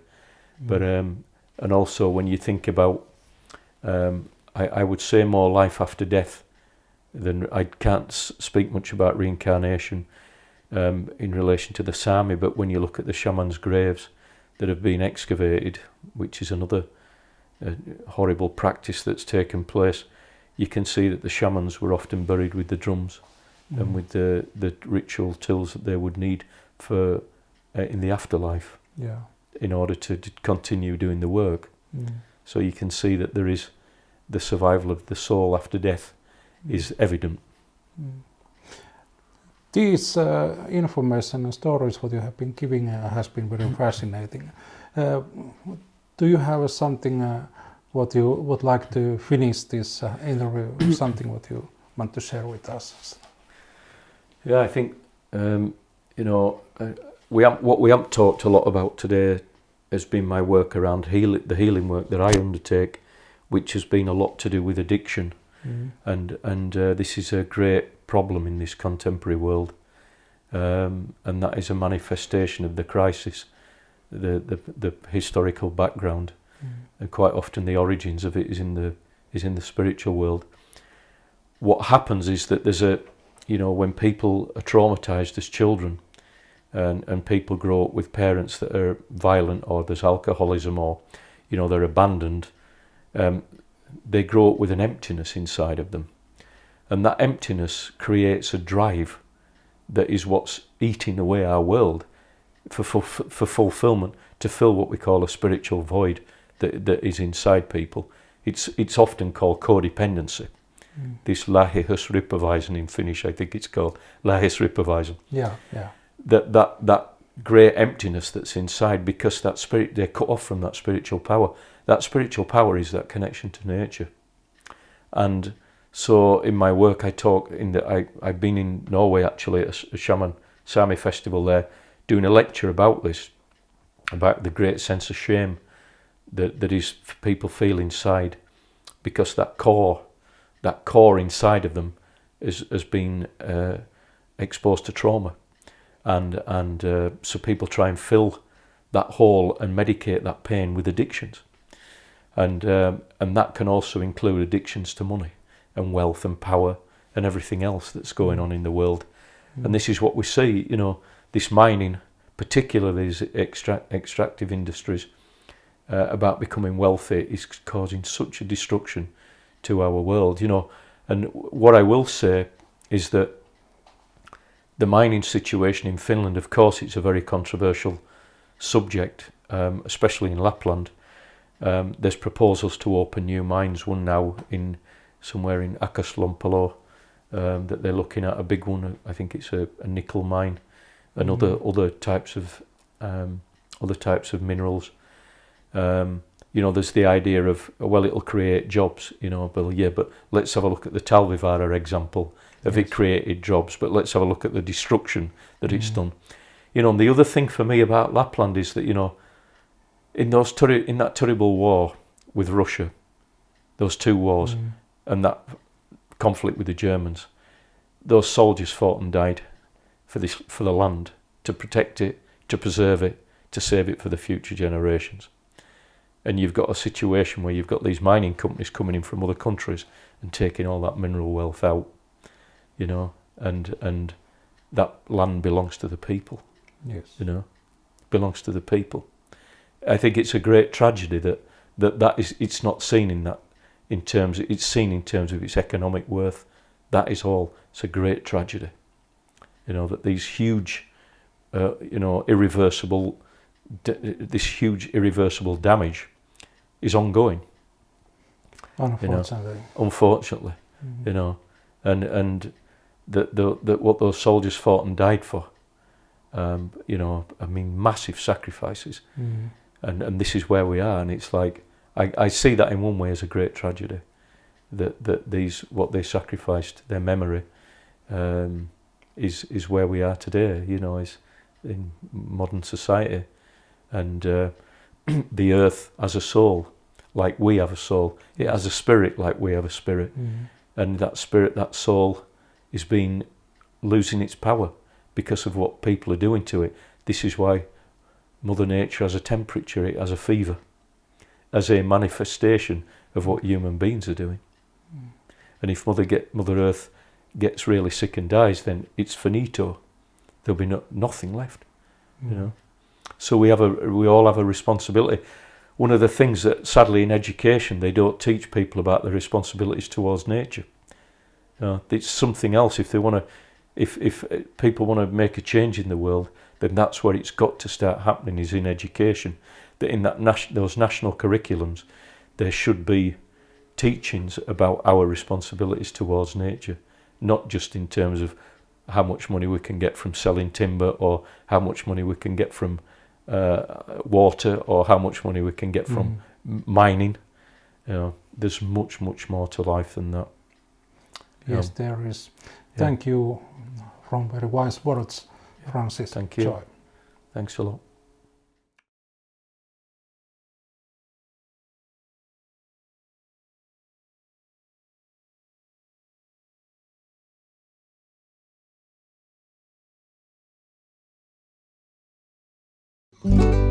But and also when you think about, I would say more life after death than, I can't speak much about reincarnation in relation to the Sami, but when you look at the shamans' graves that have been excavated, which is another horrible practice that's taken place, you can see that the shamans were often buried with the drums and with the ritual tools that they would need for in the afterlife, in order to continue doing the work. So you can see that there is the survival of the soul after death is evident. These information and stories what you have been giving has been very fascinating. Do you have something what you would like to finish this interview? Something what you want to share with us? Yeah, I think what we haven't talked a lot about today has been my work around the healing work that I undertake, which has been a lot to do with addiction, and this is a great problem in this contemporary world, and that is a manifestation of the crisis, the historical background, and quite often the origins of it is in the spiritual world. What happens is that there's when people are traumatized as children, and people grow up with parents that are violent, or there's alcoholism, or they're abandoned, they grow up with an emptiness inside of them, and that emptiness creates a drive that is what's eating away our world for fulfillment, to fill what we call a spiritual void that is inside people. It's often called codependency. This lähihysriippuvaisen in Finnish, I think it's called lähihysriippuvaisen. Yeah. That great emptiness that's inside, because that spirit, they're cut off from that spiritual power. That spiritual power is that connection to nature. And so in my work I've been in Norway actually at a shaman Sami festival there, doing a lecture about this, about the great sense of shame that is people feel inside, because that core inside of them has been exposed to trauma, and so people try and fill that hole and medicate that pain with addictions, and that can also include addictions to money and wealth and power and everything else that's going on in the world. And this is what we see, this mining, particularly these extractive industries, about becoming wealthy, is causing such a destruction to our world, And what I will say is that the mining situation in Finland, of course, it's a very controversial subject, especially in Lapland. There's proposals to open new mines, one now somewhere in Akaslompalo, that they're looking at, a big one. I think it's a nickel mine, and other types of minerals. There's the idea of, well, it'll create jobs, but let's have a look at the Talvivaara example of it created jobs, but let's have a look at the destruction that it's done. And the other thing for me about Lapland is that, in that terrible war with Russia, those two wars, and that conflict with the Germans, those soldiers fought and died for the land, to protect it, to preserve it, to save it for the future generations. And you've got a situation where you've got these mining companies coming in from other countries and taking all that mineral wealth out, and that land belongs to the people. Yes. Belongs to the people. I think it's a great tragedy that is, it's not seen it's seen in terms of its economic worth. That is all. It's a great tragedy. That these huge, irreversible damage is ongoing. Unfortunately, and that what those soldiers fought and died for, I mean, massive sacrifices. And this is where we are, and it's like, I see that in one way as a great tragedy, that these, what they sacrificed, their memory, is where we are today, is in modern society. And the earth has a soul, like we have a soul. It has a spirit, like we have a spirit. And that spirit, that soul, is losing its power because of what people are doing to it. This is why Mother Nature has a temperature, it has a fever, as a manifestation of what human beings are doing. And if Mother Earth gets really sick and dies, then it's finito. There'll be nothing left, So we all have a responsibility. One of the things that, sadly, in education, they don't teach people about their responsibilities towards nature. It's something else. If people want to make a change in the world, then that's where it's got to start happening, is in education. That in those national curriculums, there should be teachings about our responsibilities towards nature, not just in terms of how much money we can get from selling timber, or how much money we can get from water, or how much money we can get from mining. There's much, much more to life than that. Yes, there is. Thank you from very wise words, Francis. Thank you. Joy. Thanks a lot. Thank you.